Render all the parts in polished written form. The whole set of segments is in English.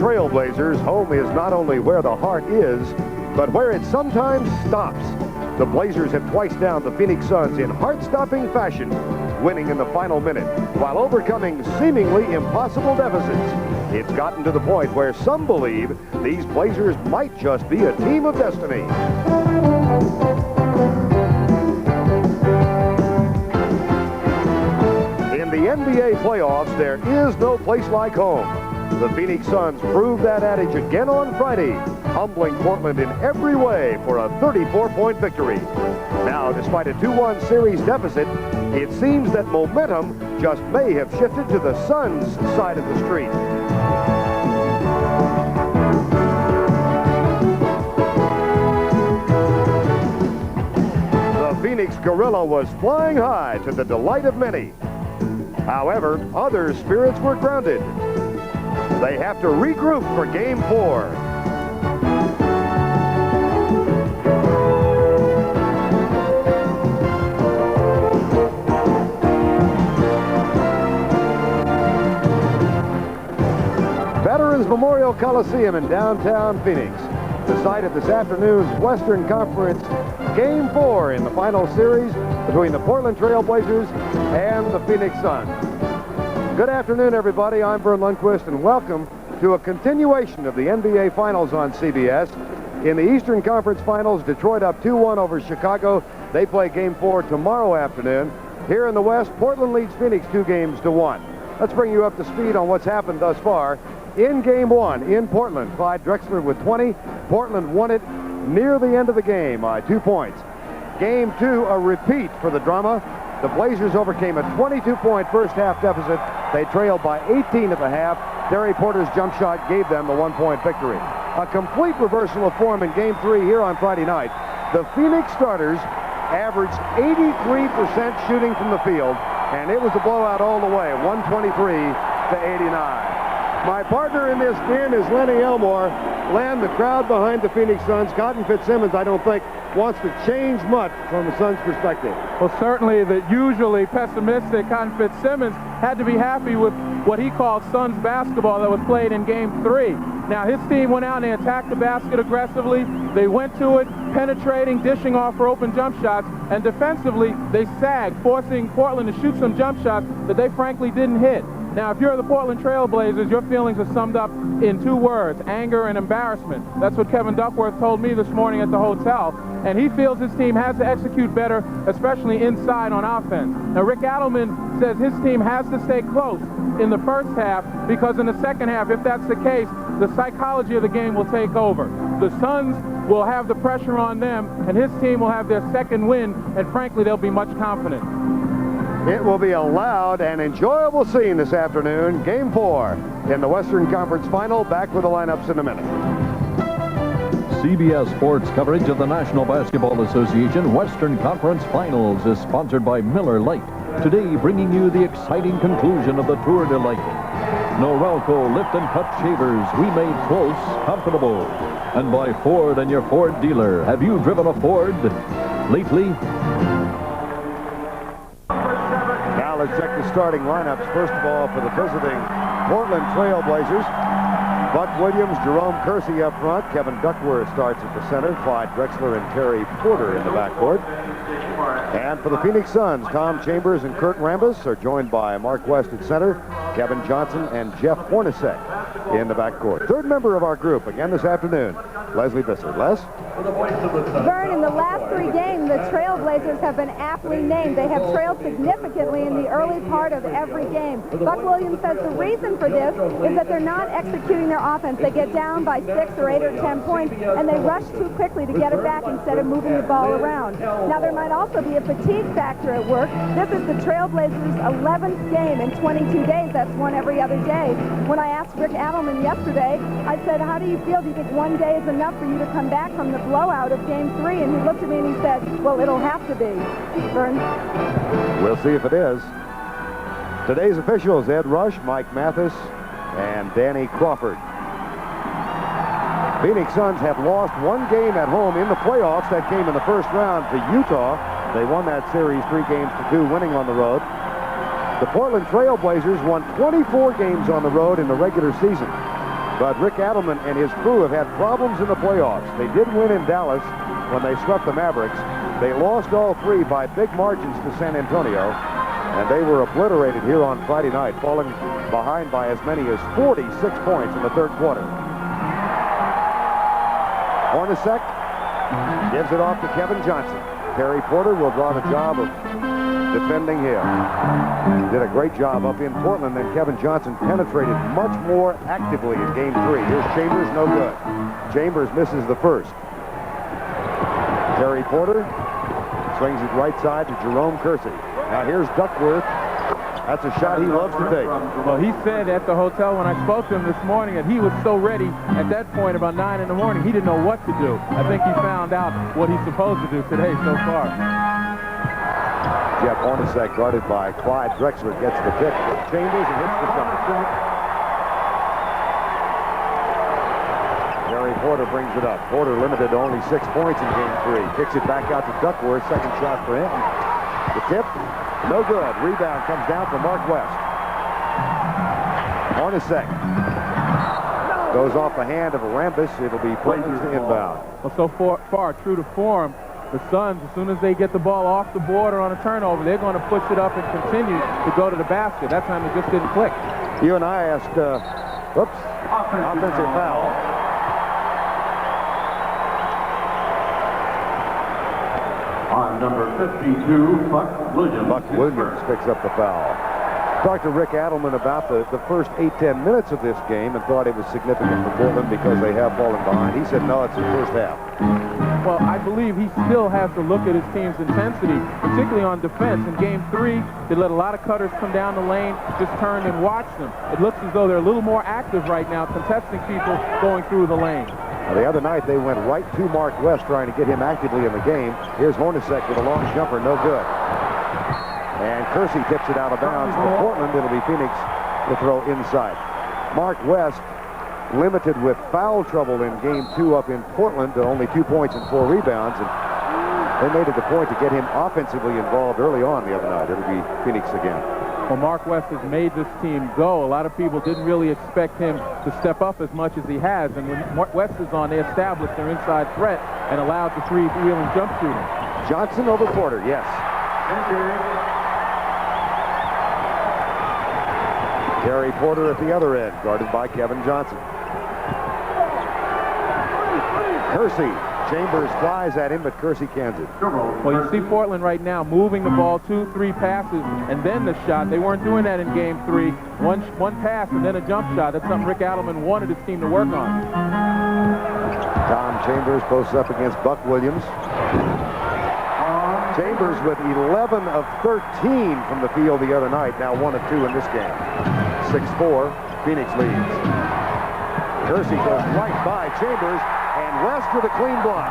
Trailblazers, home is not only where the heart is, but where it sometimes stops. The Blazers have twice downed the Phoenix Suns in heart-stopping fashion, winning in the final minute while overcoming seemingly impossible deficits. It's gotten to the point where some believe these Blazers might just be a team of destiny. In the NBA playoffs, there is no place like home. The Phoenix Suns proved that adage again on Friday, humbling Portland in every way for a 34-point victory. Now, despite a 2-1 series deficit, it seems that momentum just may have shifted to the Suns' side of the street. The Phoenix Gorilla was flying high to the delight of many. However, other spirits were grounded. They have to regroup for Game 4. Veterans Memorial Coliseum in downtown Phoenix, the site of this afternoon's Western Conference Game 4 in the final series between the Portland Trailblazers and the Phoenix Suns. Good afternoon, everybody. I'm Vern Lundquist, and welcome to a continuation of the NBA Finals on CBS. In the Eastern Conference Finals, Detroit up 2-1 over Chicago. They play Game 4 tomorrow afternoon. Here in the West, Portland leads Phoenix 2-1. Let's bring you up to speed on what's happened thus far. In Game 1 in Portland, Clyde Drexler with 20. Portland won it near the end of the game by 2 points. Game 2, a repeat for the drama. The Blazers overcame a 22-point first-half deficit. They trailed by 18 at the half. Terry Porter's jump shot gave them the 1-point victory. A complete reversal of form in Game 3 here on Friday night. The Phoenix starters averaged 83% shooting from the field, and it was a blowout all the way, 123-89. My partner in this game is Lenny Elmore. Len, the crowd behind the Phoenix Suns, Cotton Fitzsimmons, I don't think, wants to change much from the Suns' perspective. Well, certainly the usually pessimistic Cotton Fitzsimmons had to be happy with what he called Suns basketball that was played in Game 3. Now, his team went out and they attacked the basket aggressively. They went to it, penetrating, dishing off for open jump shots, and defensively, they sagged, forcing Portland to shoot some jump shots that they frankly didn't hit. Now, if you're the Portland Trailblazers, your feelings are summed up in 2 words, anger and embarrassment. That's what Kevin Duckworth told me this morning at the hotel, and he feels his team has to execute better, especially inside on offense. Now, Rick Adelman says his team has to stay close in the first half because in the second half, if that's the case, the psychology of the game will take over. The Suns will have the pressure on them, and his team will have their second win, and frankly, they'll be much confident. It will be a loud and enjoyable scene this afternoon. Game 4 in the Western Conference Final. Back with the lineups in a minute. CBS Sports coverage of the National Basketball Association Western Conference Finals is sponsored by Miller Lite. Today, bringing you the exciting conclusion of the Tour de Light. Norelco Lift and Cut Shavers, remade close, comfortable. And by Ford and your Ford dealer. Have you driven a Ford lately? Let's check the starting lineups. First of all, for the visiting Portland Trailblazers, Buck Williams, Jerome Kersey up front. Kevin Duckworth starts at the center. Clyde Drexler and Terry Porter in the backcourt. And for the Phoenix Suns, Tom Chambers and Kurt Rambis are joined by Mark West at center, Kevin Johnson and Jeff Hornacek in the backcourt. Third member of our group again this afternoon, Leslie Visser. Les? Vern, in the last 3 games, the Trailblazers have been aptly named. They have trailed significantly in the early part of every game. Buck Williams says the reason for this is that they're not executing their offense. They get down by 6 or 8 or 10 points, and they rush too quickly to get it back instead of moving the ball around. Now, there might also be a fatigue factor at work. This is the Trailblazers' 11th game in 22 days. That's one every other day. When I asked Rick Adelman yesterday, I said, how do you feel? Do you think one day is enough for you to come back from the blowout of Game 3? And he looked at me and he said, well, it'll have to be. Vern? We'll see if it is. Today's officials, Ed Rush, Mike Mathis, and Danny Crawford. Phoenix Suns have lost 1 game at home in the playoffs. That came in the first round to Utah. They won that series 3-2, winning on the road. The Portland Trailblazers won 24 games on the road in the regular season. But Rick Adelman and his crew have had problems in the playoffs. They did win in Dallas when they swept the Mavericks. They lost all three by big margins to San Antonio, and they were obliterated here on Friday night, falling behind by as many as 46 points in the third quarter. Hornacek gives it off to Kevin Johnson. Terry Porter will draw the job of defending him. Did a great job up in Portland, and Kevin Johnson penetrated much more actively in game 3. Here's Chambers, no good. Chambers misses the first. Terry Porter swings it right side to Jerome Kersey. Now here's Duckworth. That's a shot he loves to take. Well, he said at the hotel when I spoke to him this morning that he was so ready at that point about 9 in the morning, he didn't know what to do. I think he found out what he's supposed to do today so far. Jeff Hornacek, guarded by Clyde Drexler, gets the pick with Chambers and hits the shot. Terry Porter brings it up. Porter limited to only 6 points in game 3. Kicks it back out to Duckworth. Second shot for him. The tip, no good. Rebound comes down for Mark West. Hornacek goes off the hand of Rambis. It'll be Portland's inbound. Well, so far, true to form, the Suns, as soon as they get the ball off the board or on a turnover, they're going to push it up and continue to go to the basket. That time it just didn't click. You and I asked, offensive foul. On number 52, Buck Williams. Buck Williams picks up the foul. Talked to Rick Adelman about the first 8-10 minutes of this game and thought it was significant for Portland because they have fallen behind. He said, no, it's the first half. Well, I believe he still has to look at his team's intensity, particularly on defense. In game 3, they let a lot of cutters come down the lane, just turn and watch them. It looks as though they're a little more active right now, contesting people going through the lane. The other night, they went right to Mark West, trying to get him actively in the game. Here's Hornacek with a long jumper, no good. And Kersey tips it out of bounds. For Portland, it'll be Phoenix to throw inside. Mark West limited with foul trouble in game 2 up in Portland to only 2 points and 4 rebounds. And they made it a point to get him offensively involved early on the other night. It'll be Phoenix again. Well, Mark West has made this team go. A lot of people didn't really expect him to step up as much as he has. And when West is on, they establish their inside threat and allowed the three-wheeling jump shooting. Johnson over Porter, yes. Terry Porter at the other end, guarded by Kevin Johnson. Kersey. Chambers flies at him, but Kersey cans it. Well, you see Portland right now moving the ball 2-3 passes and then the shot. They weren't doing that in game 3. One pass and then a jump shot. That's something Rick Adelman wanted his team to work on. Tom Chambers posts up against Buck Williams. Chambers with 11 of 13 from the field the other night. Now 1 of 2 in this game. 6-4, Phoenix leads. Kersey goes right by Chambers. And West with a clean block.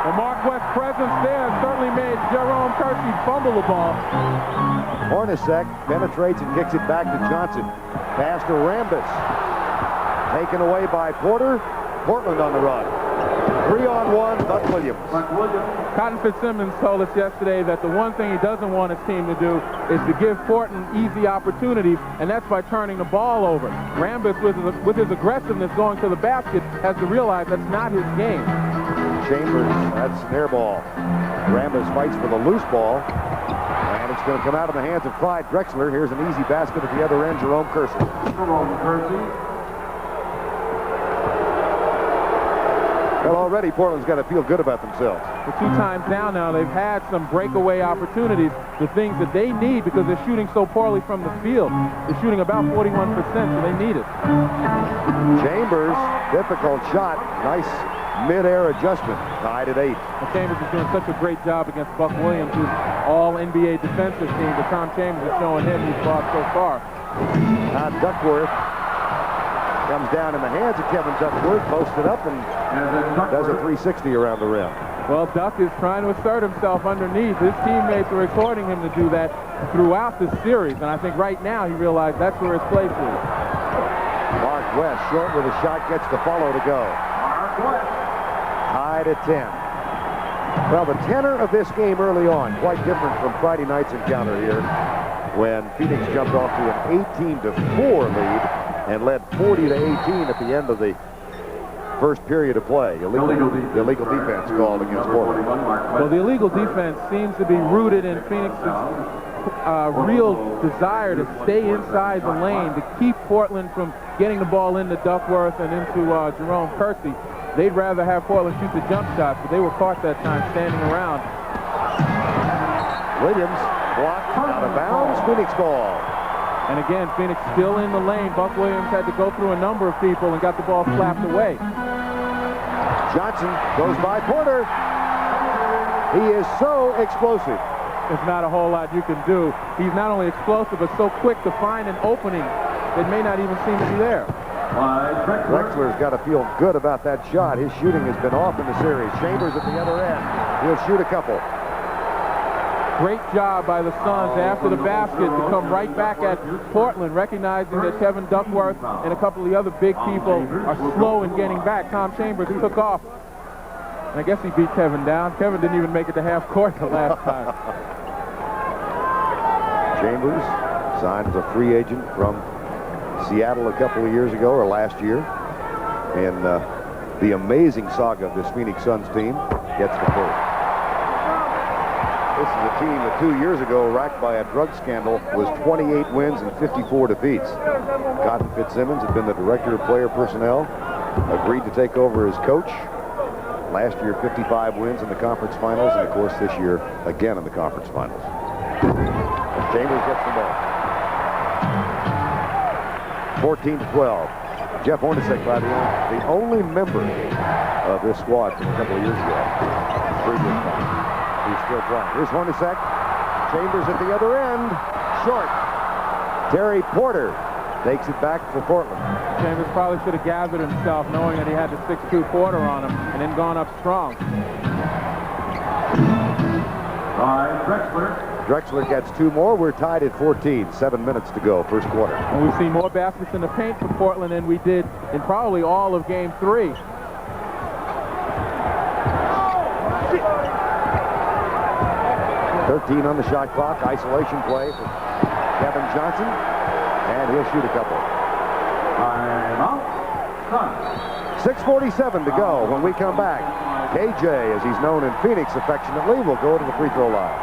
Well, Mark West's presence there certainly made Jerome Kersey fumble the ball. Hornacek penetrates and kicks it back to Johnson. Pass to Rambis. Taken away by Porter. Portland on the run. 3-on-1, Buck Williams. Cotton Fitzsimmons told us yesterday that the one thing he doesn't want his team to do is to give Portland easy opportunities, and that's by turning the ball over. Rambis, with his aggressiveness going to the basket, has to realize that's not his game. Chambers, that's an air ball. Rambis fights for the loose ball, and it's going to come out of the hands of Clyde Drexler. Here's an easy basket at the other end, Jerome Kersey. Well, already Portland's got to feel good about themselves. For 2 times down now, they've had some breakaway opportunities, the things that they need because they're shooting so poorly from the field. They're shooting about 41%, so they need it. Chambers, difficult shot. Nice mid-air adjustment. Tied at 8. Well, Chambers is doing such a great job against Buck Williams, who's all NBA defensive team, but Tom Chambers is showing him he's brought so far. Duckworth comes down in the hands of Kevin Duckworth, posted up, and does a 360 around the rim. Well, Duck is trying to assert himself underneath. His teammates are exhorting him to do that throughout this series, and I think right now he realized that's where his place is. Mark West, short with a shot, gets the follow to go. Tied at 10. Well, the tenor of this game early on, quite different from Friday night's encounter here, when Phoenix jumped off to an 18-4 lead. and led 40-18 at the end of the first period of play. Illegal defense called against Portland. Well, the illegal defense seems to be rooted in Phoenix's real desire to stay inside the lane, to keep Portland from getting the ball into Duckworth and into Jerome Kersey. They'd rather have Portland shoot the jump shots, but they were caught that time standing around. Williams blocked out of bounds. Phoenix ball. And again, Phoenix still in the lane. Buck Williams had to go through a number of people and got the ball slapped away. Johnson goes by Porter. He is so explosive. There's not a whole lot you can do. He's not only explosive, but so quick to find an opening that may not even seem to be there. Drexler's got to feel good about that shot. His shooting has been off in the series. Chambers at the other end. He'll shoot a couple. Great job by the Suns after the basket to come right back at Portland, recognizing that Kevin Duckworth and a couple of the other big people are slow in getting back. Tom Chambers took off, and I guess he beat Kevin down. Kevin didn't even make it to half court the last time. Chambers signed as a free agent from Seattle a couple of years ago, or last year. And the amazing saga of this Phoenix Suns team gets the first. This is a team that 2 years ago, racked by a drug scandal, was 28 wins and 54 defeats. Cotton Fitzsimmons had been the director of player personnel, agreed to take over as coach. Last year, 55 wins in the conference finals, and of course this year, again in the conference finals. And Chambers gets the ball. 14-12. Jeff Hornacek, by the only member of this squad from a couple of years ago. Previous time. He's still playing. Here's Hornacek. Chambers at the other end. Short. Terry Porter takes it back for Portland. Chambers probably should have gathered himself, knowing that he had the 6'2" Porter on him, and then gone up strong. Drexler gets two more. We're tied at 14. 7 minutes to go, first quarter. And we see more baskets in the paint for Portland than we did in probably all of Game 3. 13 on the shot clock. Isolation play for Kevin Johnson. And he'll shoot a couple. 6:47 to go when we come back. KJ, as he's known in Phoenix affectionately, will go to the free throw line.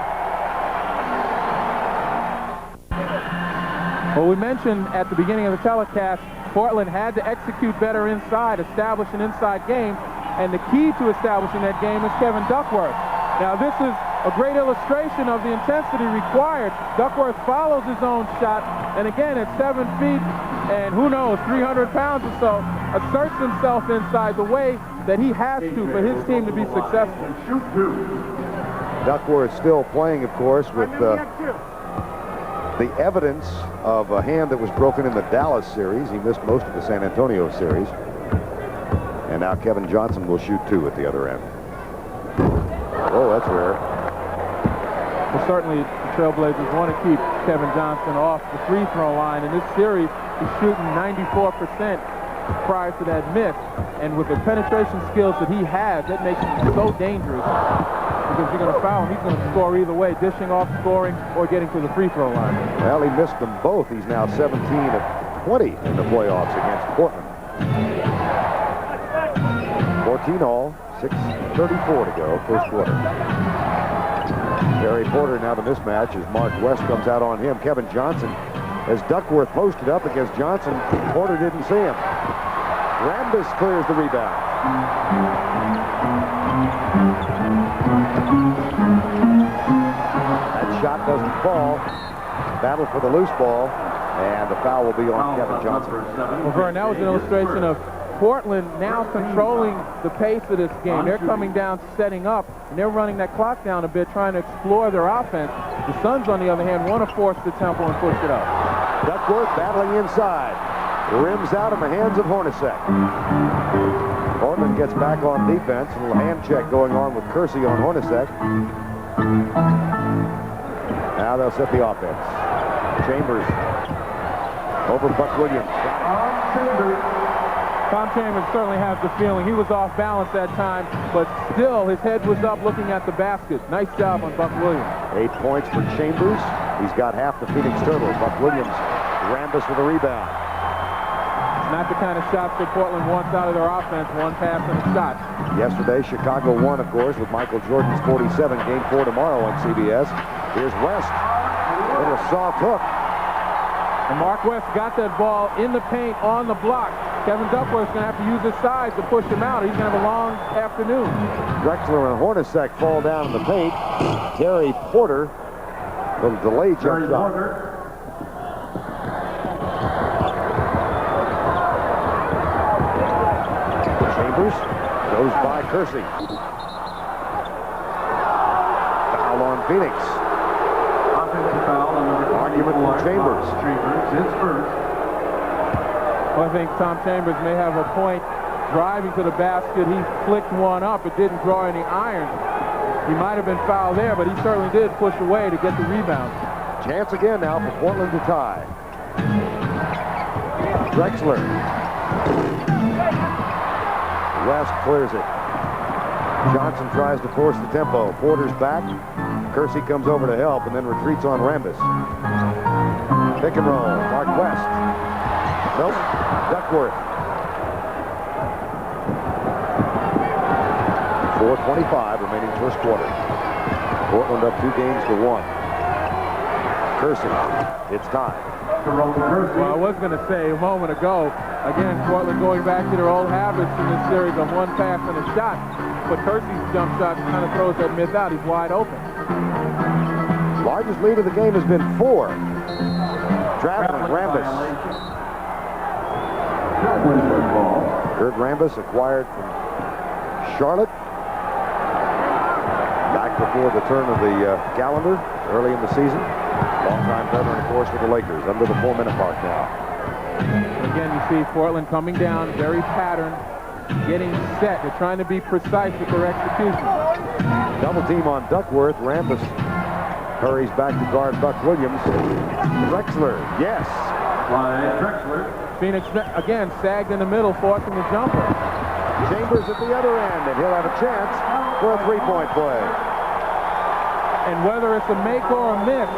Well, we mentioned at the beginning of the telecast, Portland had to execute better inside, establish an inside game, and the key to establishing that game is Kevin Duckworth. Now, this is a great illustration of the intensity required. Duckworth follows his own shot, and again, at 7 feet, and who knows, 300 pounds or so, asserts himself inside the way that he has to for his team to be successful. Duckworth still playing, of course, with the evidence of a hand that was broken in the Dallas series. He missed most of the San Antonio series. And now Kevin Johnson will shoot two at the other end. Oh, that's rare. Well, certainly the Trailblazers want to keep Kevin Johnson off the free throw line. In this series, he's shooting 94% prior to that miss. And with the penetration skills that he has, that makes him so dangerous. Because you're going to foul him, he's going to score either way, dishing off, scoring, or getting to the free throw line. Well, he missed them both. He's now 17 of 20 in the playoffs against Portland. 14 all, 6:34 to go, first quarter. Terry Porter now the mismatch as Mark West comes out on him. Kevin Johnson, as Duckworth posted up against Johnson, Porter didn't see him. Rambis clears the rebound. That shot doesn't fall. Battle for the loose ball, and the foul will be on Kevin Johnson. Well, Vern, that was an illustration of Portland now controlling the pace of this game. They're coming down, setting up, and they're running that clock down a bit, trying to explore their offense. The Suns, on the other hand, want to force the tempo and push it up. Duckworth battling inside. Rims out in the hands of Hornacek. Portland gets back on defense. A little hand check going on with Kersey on Hornacek. Now they'll set the offense. Chambers over Buck Williams. Tom Chambers certainly has the feeling he was off balance that time, but still his head was up looking at the basket. Nice job on Buck Williams. 8 points for Chambers. He's got half the Phoenix total. Buck Williams, Rambis with a rebound. Not the kind of shots that Portland wants out of their offense, one pass and a shot. Yesterday, Chicago won, of course, with Michael Jordan's 47. Game 4 tomorrow on CBS. Here's West. Little soft hook. And Mark West got that ball in the paint on the block. Kevin Duckworth's going to have to use his size to push him out. He's going to have a long afternoon. Drexler and Hornacek fall down in the paint. Terry Porter, little delay jump shot. Chambers goes by Kersey. Foul on Phoenix. Offensive foul on number Argument from Chambers. Chambers is first. Well, I think Tom Chambers may have a point driving to the basket. He flicked one up. It didn't draw any iron. He might have been fouled there, but he certainly did push away to get the rebound. Chance again now for Portland to tie. Drexler. West clears it. Johnson tries to force the tempo. Porter's back. Kersey comes over to help and then retreats on Rambis. Pick and roll. Mark West. Nope. Duckworth. 4:25 remaining first quarter. Portland up 2 games to 1. Kersey. It's time. Well, I was going to say a moment ago, again, Portland going back to their old habits in this series of one pass and a shot. But Kersey's jump shot kind of throws that myth out. He's wide open. Largest lead of the game has been 4. Traveling Rambis. Kurt Rambis acquired from Charlotte. Back before the turn of the calendar early in the season. Long-time veteran, of course, with the Lakers. Under the 4-minute mark now. Again, you see Portland coming down, very patterned, getting set. They're trying to be precise with their execution. Double team on Duckworth. Rambis hurries back to guard Buck Williams. Drexler, yes. By Drexler. Phoenix, again, sagged in the middle, forcing the jumper. Chambers at the other end, and he'll have a chance for a 3-point play. And whether it's a make or a miss,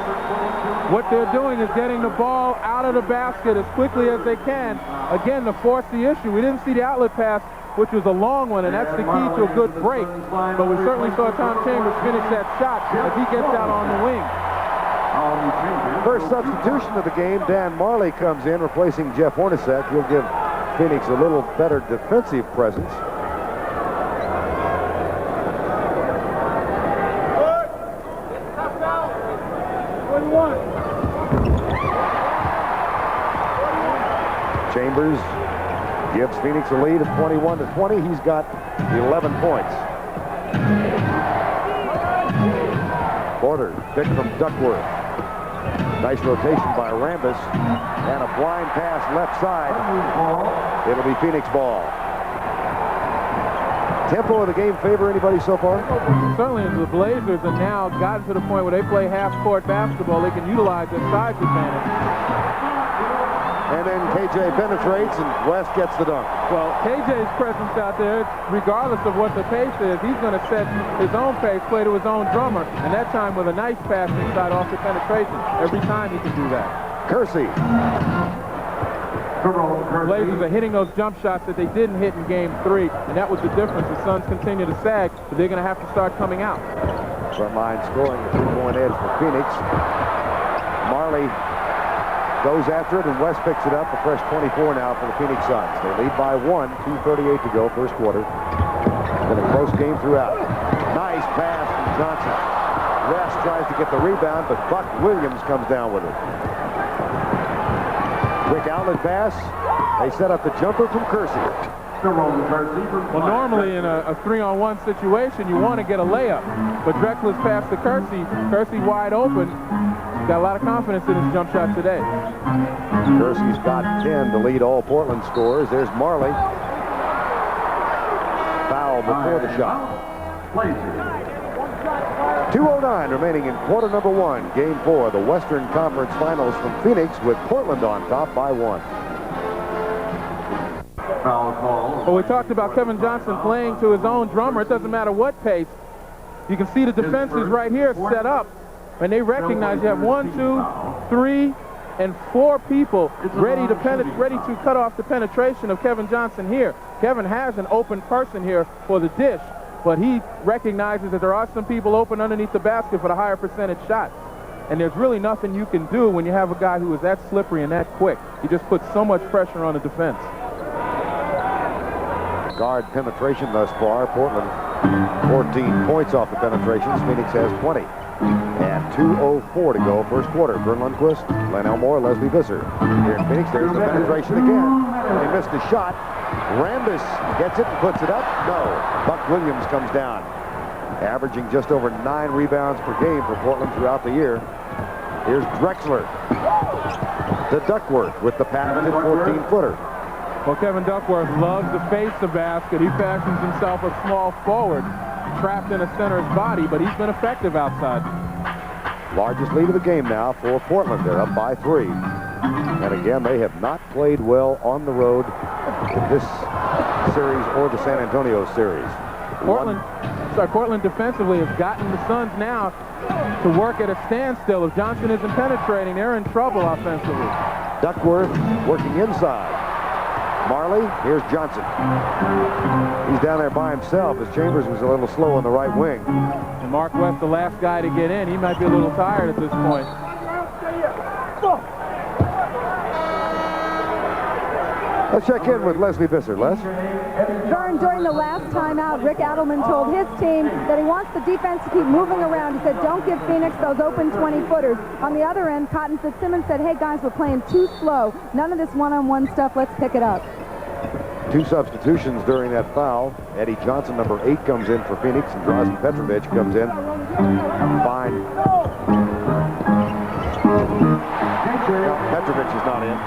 what they're doing is getting the ball out of the basket as quickly as they can. Again, to force the issue. We didn't see the outlet pass, which was a long one, and that's the key to a good break. But we certainly saw Tom Chambers finish that shot as he gets out on the wing. First substitution of the game, Dan Marley comes in, replacing Jeff Hornacek. He'll give Phoenix a little better defensive presence. Chambers gives Phoenix a lead of 21-20. He's got 11 points. Porter picked from Duckworth. Nice rotation by Rambis. And a blind pass left side. It'll be Phoenix ball. Tempo of the game favor anybody so far? Certainly, as the Blazers have now gotten to the point where they play half-court basketball, they can utilize their size advantage. And then KJ penetrates and West gets the dunk. Well, KJ's presence out there, regardless of what the pace is, he's going to set his own pace, play to his own drummer, and that time with a nice pass inside off the penetration. Every time he can do that. Kersey. The Blazers are hitting those jump shots that they didn't hit in Game 3, and that was the difference. The Suns continue to sag, but they're going to have to start coming out. Front line scoring, a 3-point edge for Phoenix. Marley goes after it, and West picks it up. A fresh 24 now for the Phoenix Suns. They lead by 1, 2:38 to go, first quarter. Been a close game throughout. Nice pass from Johnson. West tries to get the rebound, but Buck Williams comes down with it. Quick outlet pass. They set up the jumper from Kersey. Well, normally in a 3-on-1 situation, you want to get a layup. But Drexler's pass to Kersey. Kersey wide open. Got a lot of confidence in his jump shot today. Kersey's got 10 to lead all Portland scorers. There's Marley. Foul before the shot. 2:09 remaining in quarter number 1. Game 4, the Western Conference Finals from Phoenix with Portland on top by 1. Foul call. Well, we talked about Kevin Johnson playing to his own drummer. It doesn't matter what pace. You can see the defense is right here set up. And they recognize you have 1, 2, 3, and 4 people ready to cut off the penetration of Kevin Johnson here. Kevin has an open person here for the dish, but he recognizes that there are some people open underneath the basket for the higher percentage shot. And there's really nothing you can do when you have a guy who is that slippery and that quick. He just puts so much pressure on the defense. Guard penetration thus far. Portland 14 points off the penetrations. Phoenix has 20. And 2:04 to go, first quarter. Vern Lundquist, Len Elmore, Leslie Visser. Here in Phoenix, there's the penetration again. He missed a shot. Rambis gets it and puts it up. No. Buck Williams comes down, averaging just over 9 rebounds per game for Portland throughout the year. Here's Drexler to Duckworth with the patented 14-footer. Well, Kevin Duckworth loves to face the basket. He fashions himself a small forward, trapped in a center's body, but he's been effective outside. Largest lead of the game now for Portland. They're up by 3. And again, they have not played well on the road in this series or the San Antonio series. Portland defensively has gotten the Suns now to work at a standstill. If Johnson isn't penetrating, they're in trouble offensively. Duckworth working inside. Marley, here's Johnson. He's down there by himself as Chambers was a little slow on the right wing. And Mark West, the last guy to get in, he might be a little tired at this point. Let's check in with Leslie Visser. Les? Vern, during the last timeout, Rick Adelman told his team that he wants the defense to keep moving around. He said, don't give Phoenix those open 20-footers. On the other end, Cotton Fitzsimmons said, hey, guys, we're playing too slow. None of this one-on-one stuff. Let's pick it up. 2 substitutions during that foul. Eddie Johnson, number 8, comes in for Phoenix, and Drazen Petrovic comes in. Fine. No, Petrovic is not in.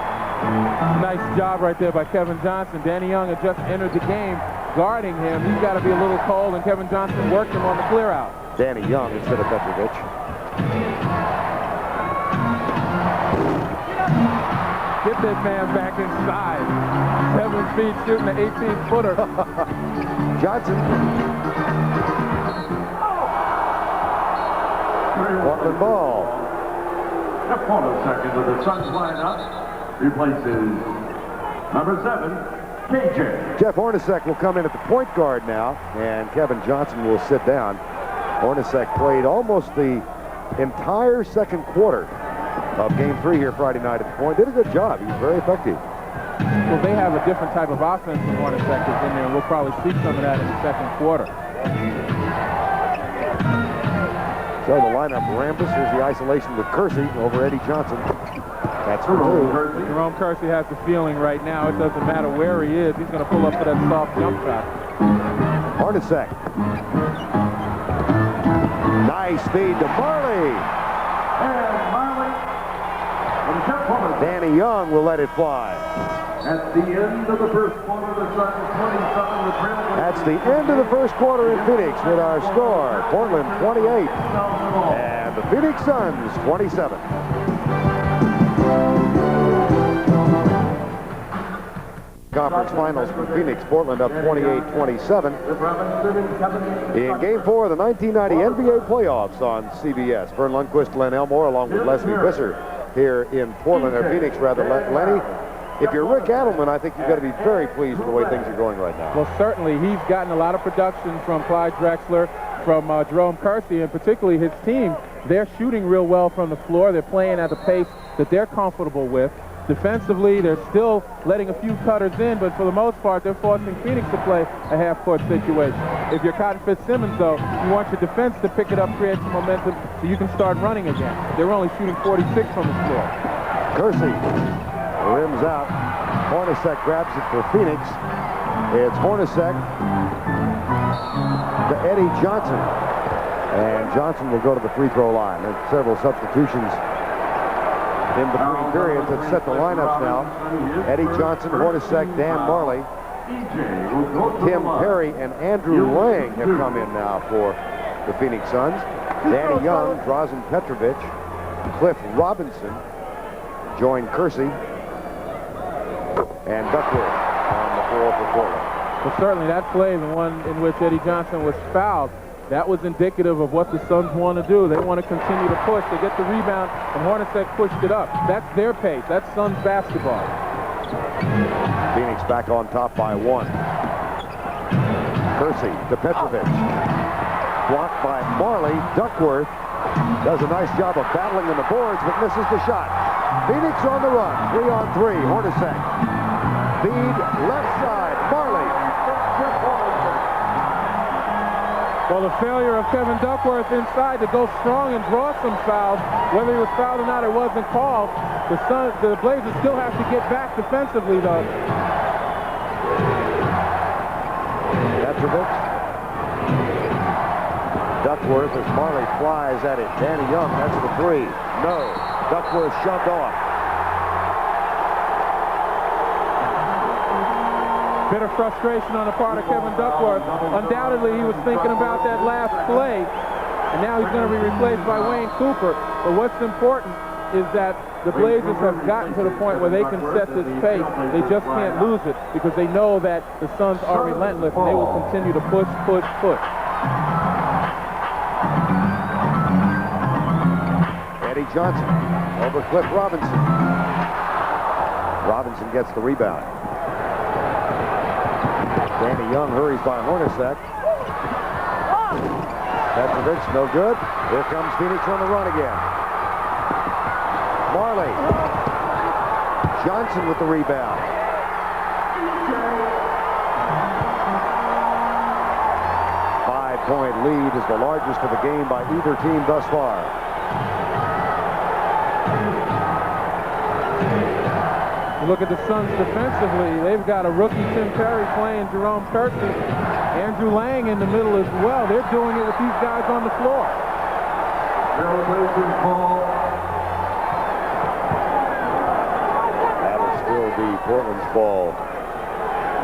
Nice job right there by Kevin Johnson. Danny Young had just entered the game guarding him. He's got to be a little cold, and Kevin Johnson worked him on the clear out. Danny Young instead of Petrovic. Get this man back inside. 7 feet shooting an 18-footer. Johnson. Portland ball. Jeff Hornacek into the Suns lineup replaces number 7, KJ. Jeff Hornacek will come in at the point guard now, and Kevin Johnson will sit down. Hornacek played almost the entire second quarter of Game 3 here Friday night at the point. Did a good job. He was very effective. Well, they have a different type of offense when Hornacek is in there, and we'll probably see some of that in the second quarter. So the lineup, Rambis, here's the isolation with Kersey over Eddie Johnson. That's for 2. Jerome Kersey has the feeling right now, it doesn't matter where he is, he's going to pull up for that soft jump shot. Hornacek. Nice feed to Marley. And Marley from Jeff Hornacek. Danny Young will let it fly. At the end of the first quarter, the Suns 27, the Trailblazers. That's the end of the first quarter in Phoenix with our score. Portland 28 and the Phoenix Suns 27. Conference Finals for Phoenix. Portland up 28-27. In Game 4 of the 1990 NBA playoffs on CBS. Vern Lundquist, Len Elmore, along with Leslie Visser here in Portland, or Phoenix rather. Lenny, if you're Rick Adelman, I think you've got to be very pleased with the way things are going right now. Well, certainly. He's gotten a lot of production from Clyde Drexler, from Jerome Kersey, and particularly his team. They're shooting real well from the floor. They're playing at a pace that they're comfortable with. Defensively, they're still letting a few cutters in, but for the most part, they're forcing Phoenix to play a half-court situation. If you're Cotton Fitzsimmons, though, you want your defense to pick it up, create some momentum, so you can start running again. They're only shooting 46 from the floor. Kersey rims out. Hornacek grabs it for Phoenix. It's Hornacek to Eddie Johnson. And Johnson will go to the free throw line. There's several substitutions in between periods that set the lineups now. Eddie Johnson, Hornacek, Dan Marley, Tim Perry, and Andrew Lang have come in now for the Phoenix Suns. Danny Young, Drazen Petrovic, Cliff Robinson join Kersey, and Duckworth on the floor for Portland. Well, certainly that play, the one in which Eddie Johnson was fouled, that was indicative of what the Suns want to do. They want to continue to push. They get the rebound, and Hornacek pushed it up. That's their pace. That's Suns basketball. Phoenix back on top by 1. Kersey to Petrovic. Blocked by Marley. Duckworth does a nice job of battling on the boards, but misses the shot. Phoenix on the run. 3-on-3. Hornacek. Feed left side. Marley. Well, the failure of Kevin Duckworth inside to go strong and draw some fouls, whether he was fouled or not, it wasn't called. The Blazers still have to get back defensively, though. Petrovic. Duckworth as Marley flies at it. Danny Young, that's the 3. No. Duckworth shoved off. Bit of frustration on the part of Kevin Duckworth. Undoubtedly, he was thinking about that last play, and now he's going to be replaced by Wayne Cooper. But what's important is that the Blazers have gotten to the point where they can set this pace. They just can't lose it because they know that the Suns are relentless, and they will continue to push, push, push. Eddie Johnson over Cliff Robinson. Robinson gets the rebound. Danny Young hurries by Hornacek. Petrovic, no good. Here comes Phoenix on the run again. Marley. Johnson with the rebound. Five-point lead is the largest of the game by either team thus far. Look at the Suns defensively. They've got a rookie, Tim Perry, playing Jerome Kersey. Andrew Lang in the middle as well. They're doing it with these guys on the floor. That'll still be Portland's ball.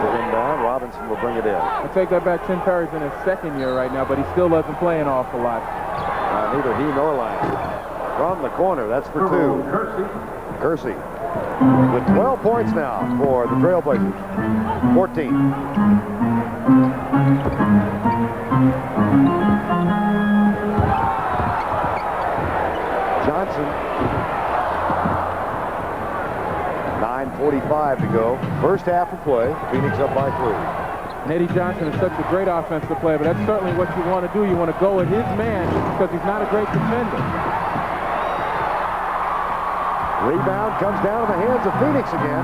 With him down, Robinson will bring it in. I take that back. Tim Perry's in his second year right now, but he still doesn't play an awful lot. Neither he nor Lang. From the corner, that's for 2. Kersey. With 12 points now for the Trailblazers. 14. Johnson. 9:45 to go. First half of play. Phoenix up by 3. And Eddie Johnson is such a great offensive player, but that's certainly what you want to do. You want to go at his man because he's not a great defender. Rebound comes down to the hands of Phoenix again.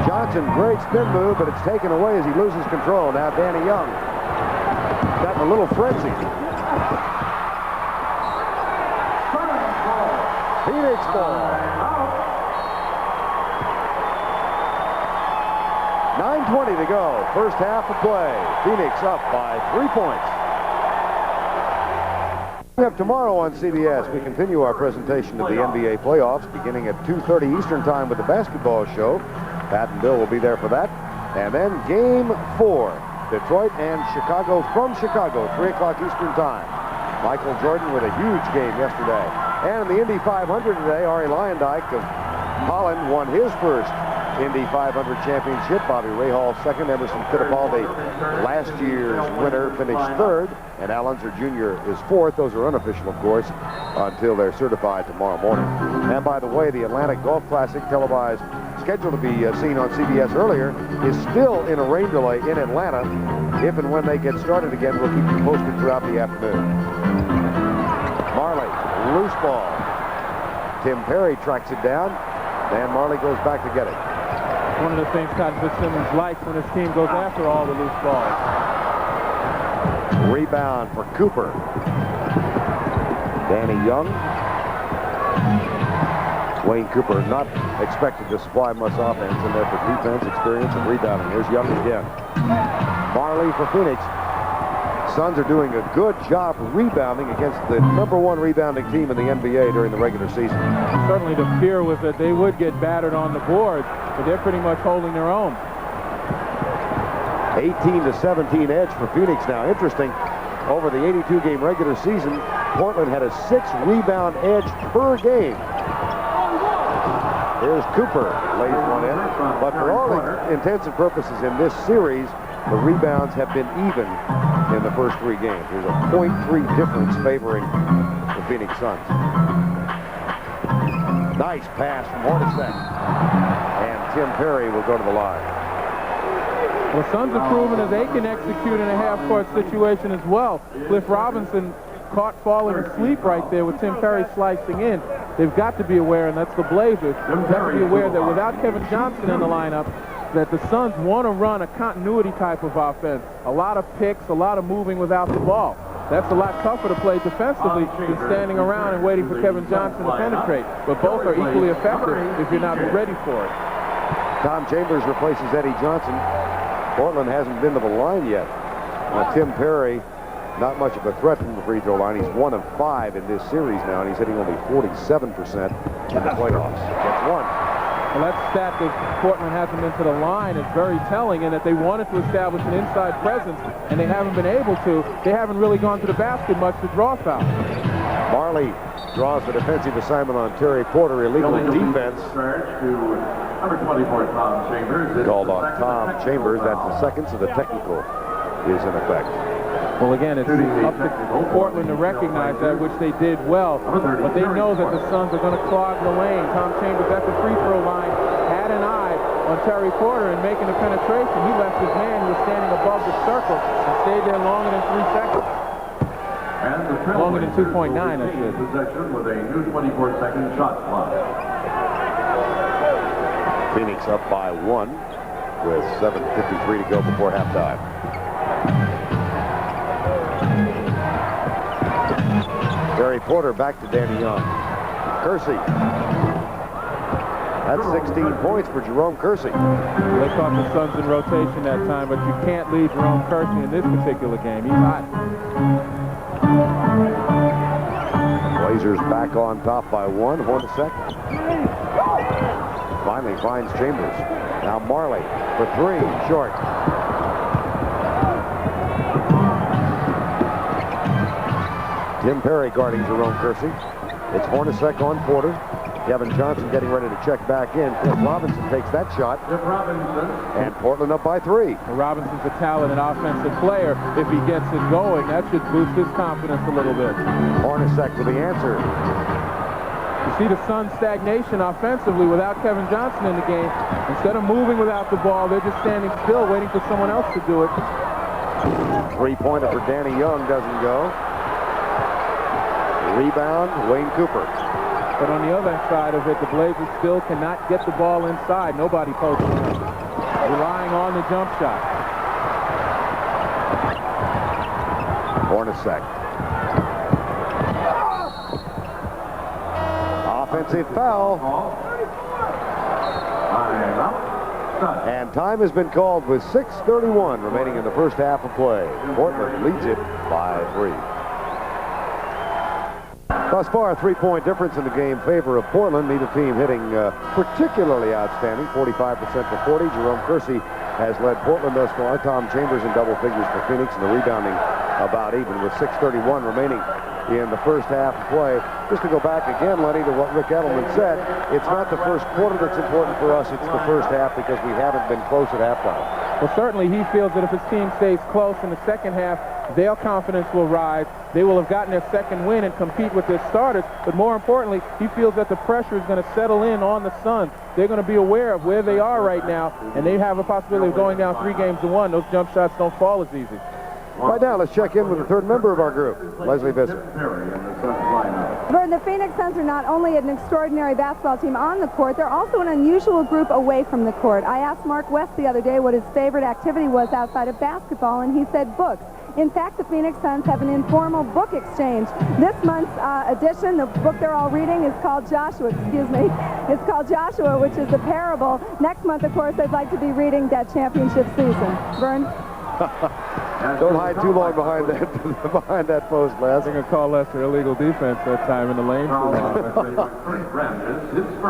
Johnson, great spin move, but it's taken away as he loses control. Now Danny Young got in a little frenzy. Phoenix ball. 9:20 to go. First half of play. Phoenix up by 3 points. Up tomorrow on CBS, we continue our presentation of the NBA playoffs beginning at 2:30 Eastern time with the basketball show. Pat and Bill will be there for that. And then game 4, Detroit and Chicago from Chicago, 3 o'clock Eastern time. Michael Jordan with a huge game yesterday. And in the Indy 500 today, Arie Luyendyk of Holland won his first Indy 500 championship. Bobby Rahal second. Emerson Fittipaldi, last year's winner, finished third. And Al Unser Jr. is fourth. Those are unofficial, of course, until they're certified tomorrow morning. And by the way, the Atlantic Golf Classic, televised, scheduled to be seen on CBS earlier, is still in a rain delay in Atlanta. If and when they get started again, we'll keep you posted throughout the afternoon. Marley, loose ball. Tim Perry tracks it down, and Marley goes back to get it. One of the things Todd Fitzsimmons likes when his team goes after all the loose balls. Rebound for Cooper. Danny Young. Wayne Cooper not expected to supply much offense in there for defense, experience, and rebounding. Here's Young again. Marley for Phoenix. Suns are doing a good job rebounding against the #1 rebounding team in the NBA during the regular season. Certainly the fear was that they would get battered on the boards, but they're pretty much holding their own. 18-17 edge for Phoenix now. Interesting, over the 82-game regular season, Portland had a 6-rebound edge per game. Here's Cooper, lays one in. But for all intents and purposes in this series, the rebounds have been even in the first 3 games. There's a .3 difference favoring the Phoenix Suns. Nice pass from Hornacek. And Tim Perry will go to the line. Well, Suns have proven that they can execute in a half-court situation as well. Cliff Robinson caught falling asleep right there with Tim Perry slicing in. They've got to be aware, and that's the Blazers, they've got to be aware that without Kevin Johnson in the lineup, that the Suns want to run a continuity type of offense. A lot of picks, a lot of moving without the ball. That's a lot tougher to play defensively than standing around and waiting for Kevin Johnson to penetrate. But both are equally effective if you're not ready for it. Tom Chambers replaces Eddie Johnson. Portland hasn't been to the line yet. Tim Perry, not much of a threat from the free throw line. He's 1 of 5 in this series now, and he's hitting only 47% in the playoffs. That's 1. Well, that stat that Portland hasn't been to the line is very telling in that they wanted to establish an inside presence, and they haven't been able to. They haven't really gone to the basket much to draw fouls. Marley draws the defensive assignment on Terry Porter. Illegal defense. Number 24, Tom Chambers. Called on Tom Chambers. That's the second, so the technical is in effect. Well, again, it's up to Portland to recognize that, which they did well. But they know that the Suns are going to clog the lane. Tom Chambers at the free throw line had an eye on Terry Porter and making the penetration. He left his man who was standing above the circle and stayed there longer than 3 seconds. And the Longer than 2.9, I should. Possession with a new 24-second shot clock. Phoenix up by 1 with 7:53 to go before halftime. Terry Porter back to Danny Young. Kersey. That's 16 points for Jerome Kersey. They caught the Suns in rotation that time, but you can't leave Jerome Kersey in this particular game. He's hot. Blazers back on top by 1. Hornacek finally finds Chambers. Now Marley for 3, short. Tim Perry guarding Jerome Kersey. It's Hornacek on Porter. Kevin Johnson getting ready to check back in. Cliff Robinson takes that shot. And Portland up by 3. Well, Robinson's a talented offensive player. If he gets it going, that should boost his confidence a little bit. Hornacek with the answer. You see the Suns' stagnation offensively without Kevin Johnson in the game. Instead of moving without the ball, they're just standing still waiting for someone else to do it. 3-pointer for Danny Young doesn't go. Rebound, Wayne Cooper. But on the other side of it, the Blazers still cannot get the ball inside. Nobody posting it. Relying on the jump shot. Hornacek. Offensive foul. And time has been called with 6:31 remaining in the first half of play. Portland leads it by 3. Thus far, a 3-point difference in the game favor of Portland. Neither team hitting particularly outstanding, 45% to 40. Jerome Kersey has led Portland thus far. Tom Chambers in double figures for Phoenix, and the rebounding about even with 6:31 remaining in the first half of play. Just to go back again, Lenny, to what Rick Edelman said, it's not the first quarter that's important for us, it's the first half because we haven't been close at halftime. Well, certainly he feels that if his team stays close in the second half, their confidence will rise. They will have gotten their second win and compete with their starters. But more importantly, he feels that the pressure is going to settle in on the Suns. They're going to be aware of where they are right now, and they have a possibility of going down 3-1. Those jump shots don't fall as easy. Right now, let's check in with the third member of our group, Leslie Visser. Vern, the Phoenix Suns are not only an extraordinary basketball team on the court, they're also an unusual group away from the court. I asked Mark West the other day what his favorite activity was outside of basketball, and he said books. In fact, the Phoenix Suns have an informal book exchange. This month's edition, the book they're all reading, is called Joshua, It's called Joshua, which is a parable. Next month, of course, they'd like to be reading that championship season. Vern? Don't hide too long behind that post, Les. They're going to call Lester illegal defense that time in the lane.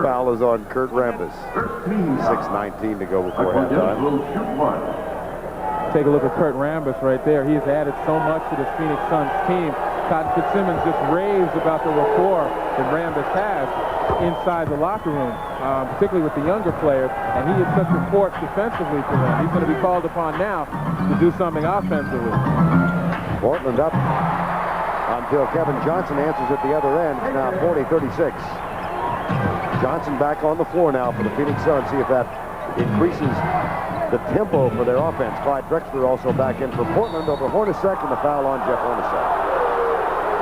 Foul is on Kurt Rambis. 6:19 to go before halftime. Take a look at Kurt Rambis right there. He has added so much to this Phoenix Suns team. Cotton Fitzsimmons just raves about the rapport that Rambis has. inside the locker room, particularly with the younger players, and he is such a force defensively for them. He's going to be called upon now to do something offensively. Portland up until Kevin Johnson answers at the other end. It's now 40-36. Johnson back on the floor now for the Phoenix Suns. See if that increases the tempo for their offense. Clyde Drexler also back in for Portland over Hornacek, and the foul on Jeff Hornacek.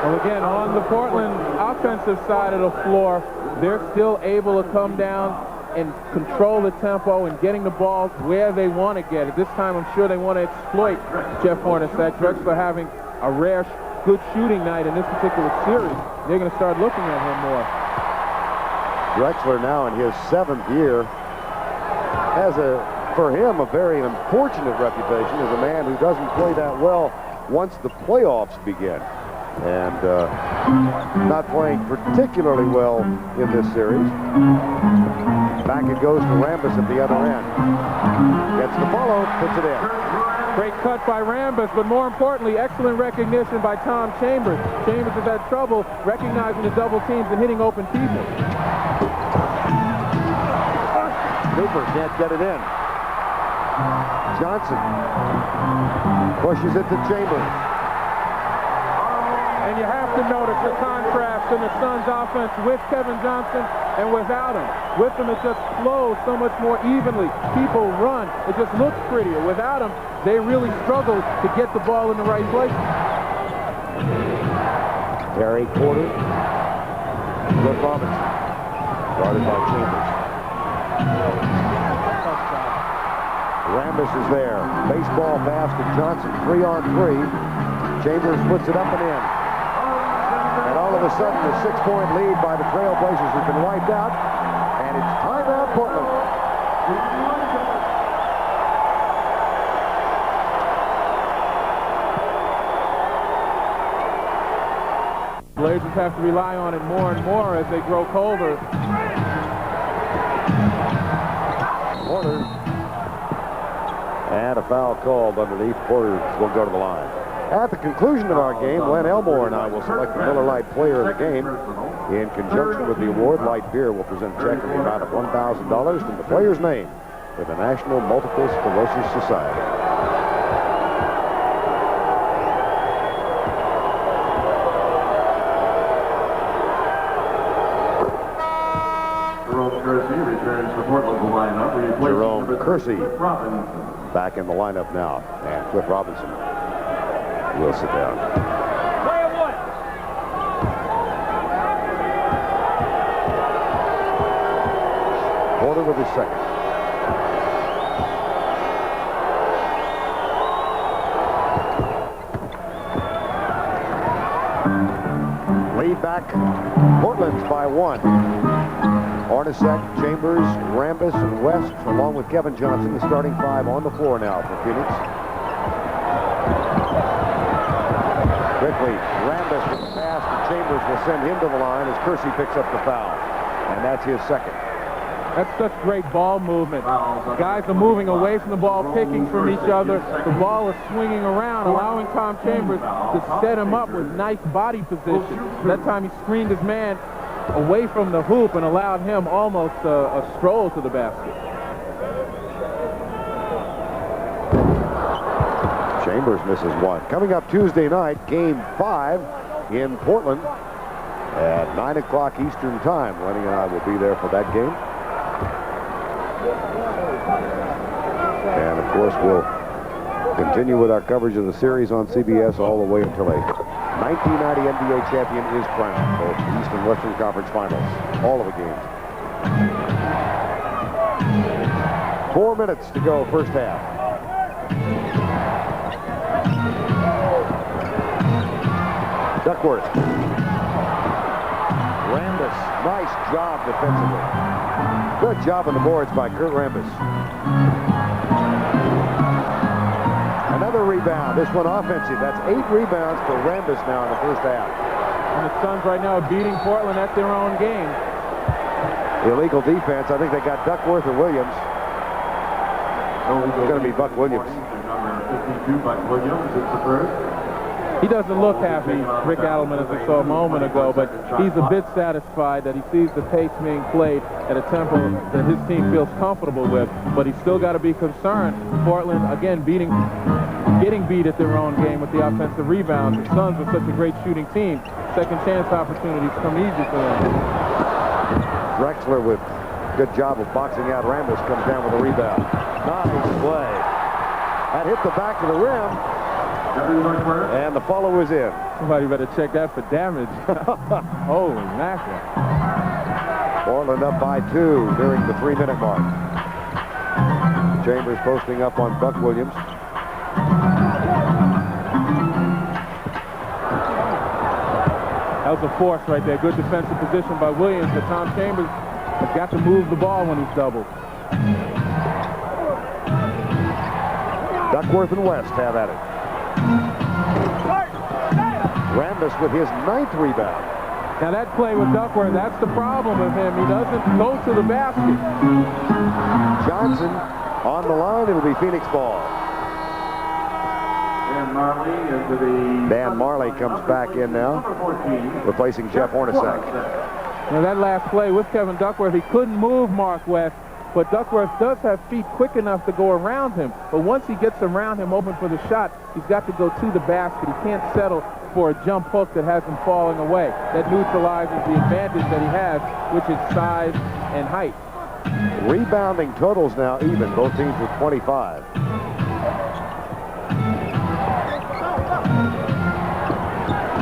Well, again, on the Portland offensive side of the floor, they're still able to come down and control the tempo and getting the ball where they want to get it. This time, I'm sure they want to exploit Jeff Hornacek. Drexler having a rare, good shooting night in this particular series. They're going to start looking at him more. Drexler now in his 7th year has for him, a very unfortunate reputation as a man who doesn't play that well once the playoffs begin. And not playing particularly well in this series. Back it goes to Rambis at the other end. Gets the follow, puts it in. Great cut by Rambis, but more importantly, excellent recognition by Tom Chambers. Chambers has had trouble recognizing the double teams and hitting open people. Cooper can't get it in. Johnson pushes it to Chambers. And you have to notice the contrast in the Suns offense with Kevin Johnson and without him. With him, it just flows so much more evenly. People run. It just looks prettier. Without him, they really struggle to get the ball in the right place. Terry Porter. Cliff Robinson. Guarded by Chambers. Rambis is there. Baseball pass to Johnson. 3-on-3. Chambers puts it up and in. And all of a sudden, the 6-point lead by the Trailblazers has been wiped out, and it's timeout Portland. Blazers have to rely on it more and more as they grow colder. Porter. And a foul called underneath. Porter will go to the line. At the conclusion of our game, Len Elmore and I will select the Miller Lite Player of the Game. In conjunction with the award, Light Beer will present a check in the amount of $1,000 in the player's name for the National Multiple Sclerosis Society. Jerome Kersey returns to Portland's lineup. Jerome Kersey back in the lineup now, and Cliff Robinson will sit down. Porter with his second. Lead back, Portland's by 1. Hornacek, Chambers, Rambis, and West, along with Kevin Johnson, the starting 5 on the floor now for Phoenix. Quickly, Rambis with the pass to Chambers will send him to the line as Kersey picks up the foul. And that's his second. That's such great ball movement. Guys are moving away from the ball, picking from each other. The ball is swinging around, allowing Tom Chambers to set him up with nice body position. That time he screened his man away from the hoop and allowed him almost a stroll to the basket. Chambers misses one. Coming up Tuesday night, Game 5 in Portland at 9 o'clock Eastern Time. Lenny and I will be there for that game. And, of course, we'll continue with our coverage of the series on CBS all the way until April. 1990 NBA champion is crowned, both the East and Western Conference Finals. All of the games. 4 minutes to go, first half. Duckworth. Rambis. Nice job defensively. Good job on the boards by Kurt Rambis. Another rebound. This one offensive. That's 8 rebounds for Rambis now in the first half. And the Suns right now are beating Portland at their own game. Illegal defense. I think they got Duckworth or Williams. It's going to be Buck Williams. Number 52, Buck Williams. It's the first. He doesn't look happy, Rick Adelman, as we saw a moment ago, but he's a bit satisfied that he sees the pace being played at a tempo that his team feels comfortable with, but he's still got to be concerned. Portland, again, getting beat at their own game with the offensive rebounds. The Suns are such a great shooting team. Second chance opportunities come easy for them. Drexler with good job of boxing out Rambis comes down with a rebound. Nice play. That hit the back of the rim. And the follow is in. Somebody better check that for damage. Holy mackerel. Portland up by 2 during the 3-minute mark. Chambers posting up on Buck Williams. That was a force right there. Good defensive position by Williams, but Tom Chambers has got to move the ball when he's doubled. Duckworth and West have at it. Rambis with his 9th rebound. Now that play with Duckworth, that's the problem with him. He doesn't go to the basket. Johnson on the line. It'll be Phoenix ball. Dan Marley comes back in now, replacing Jeff Hornacek. Now that last play with Kevin Duckworth, he couldn't move Mark West, but Duckworth does have feet quick enough to go around him. But once he gets around him open for the shot, he's got to go to the basket. He can't settle for a jump hook that has him falling away. That neutralizes the advantage that he has, which is size and height. Rebounding totals now even, both teams with 25.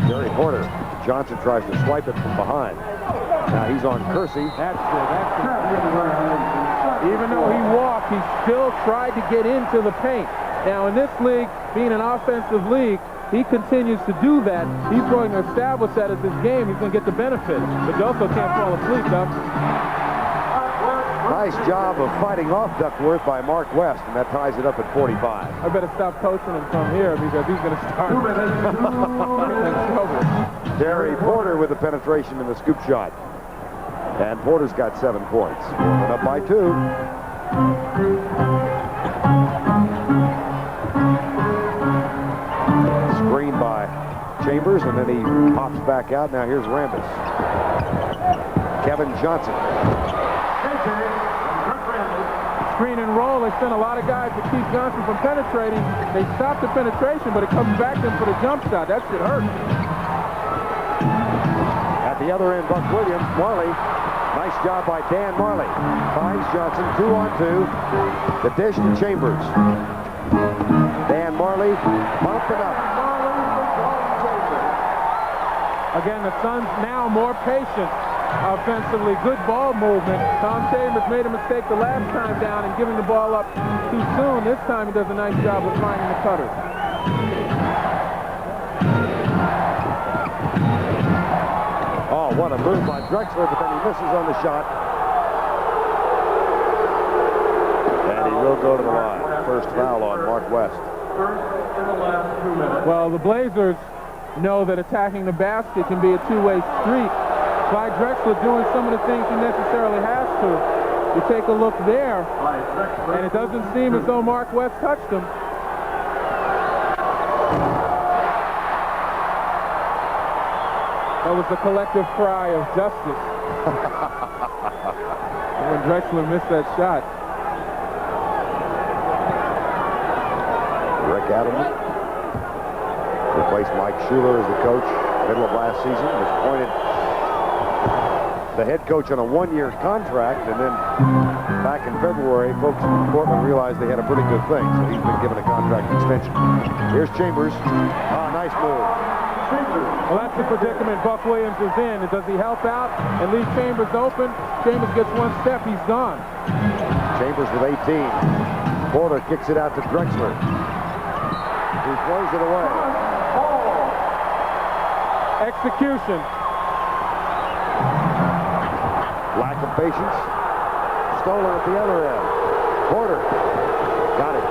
Gary Porter. Johnson tries to swipe it from behind. Now he's on Kersey. That's it. Even though he walked, he still tried to get into the paint. Now in this league, being an offensive league, he continues to do that. He's going to establish that as his game. He's going to get the benefit. But you also can't fall asleep, Duck. Nice job of fighting off Duckworth by Mark West, and that ties it up at 45. I better stop coaching him from here because he's going to start in trouble. Gary Porter with the penetration and the scoop shot. And Porter's got 7 points. And up by 2. Screen by Chambers, and then he pops back out. Now here's Rambis. Kevin Johnson. Screen and roll. They sent a lot of guys to keep Johnson from penetrating. They stopped the penetration, but it comes back to him for the jump shot. That should hurt. At the other end, Buck Williams. Marley. Nice job by Dan Marley. Finds Johnson 2-on-2. The dish to Chambers. Dan Marley bumping up. Again, the Suns now more patient offensively. Good ball movement. Tom Chambers made a mistake the last time down and giving the ball up too soon. This time he does a nice job of finding the cutters. Oh, what a move by Drexler, but then he misses on the shot. And he will go to the line. First foul on Mark West. Well, the Blazers know that attacking the basket can be a two-way street. Clyde Drexler doing some of the things he necessarily has to. You take a look there, and it doesn't seem as though Mark West touched him. That was the collective cry of justice when Drexler missed that shot. Rick Adelman replaced Mike Schuler as the coach middle of last season. Was appointed the head coach on a 1-year contract, and then back in February, folks in Portland realized they had a pretty good thing, so he's been given a contract extension. Here's Chambers. Ah, nice move. Well, that's the predicament Buck Williams is in. Does he help out and leave Chambers open? Chambers gets one step, he's gone. Chambers with 18. Porter kicks it out to Drexler. He throws it away. Execution. Lack of patience. Stolen at the other end. Porter. Got it.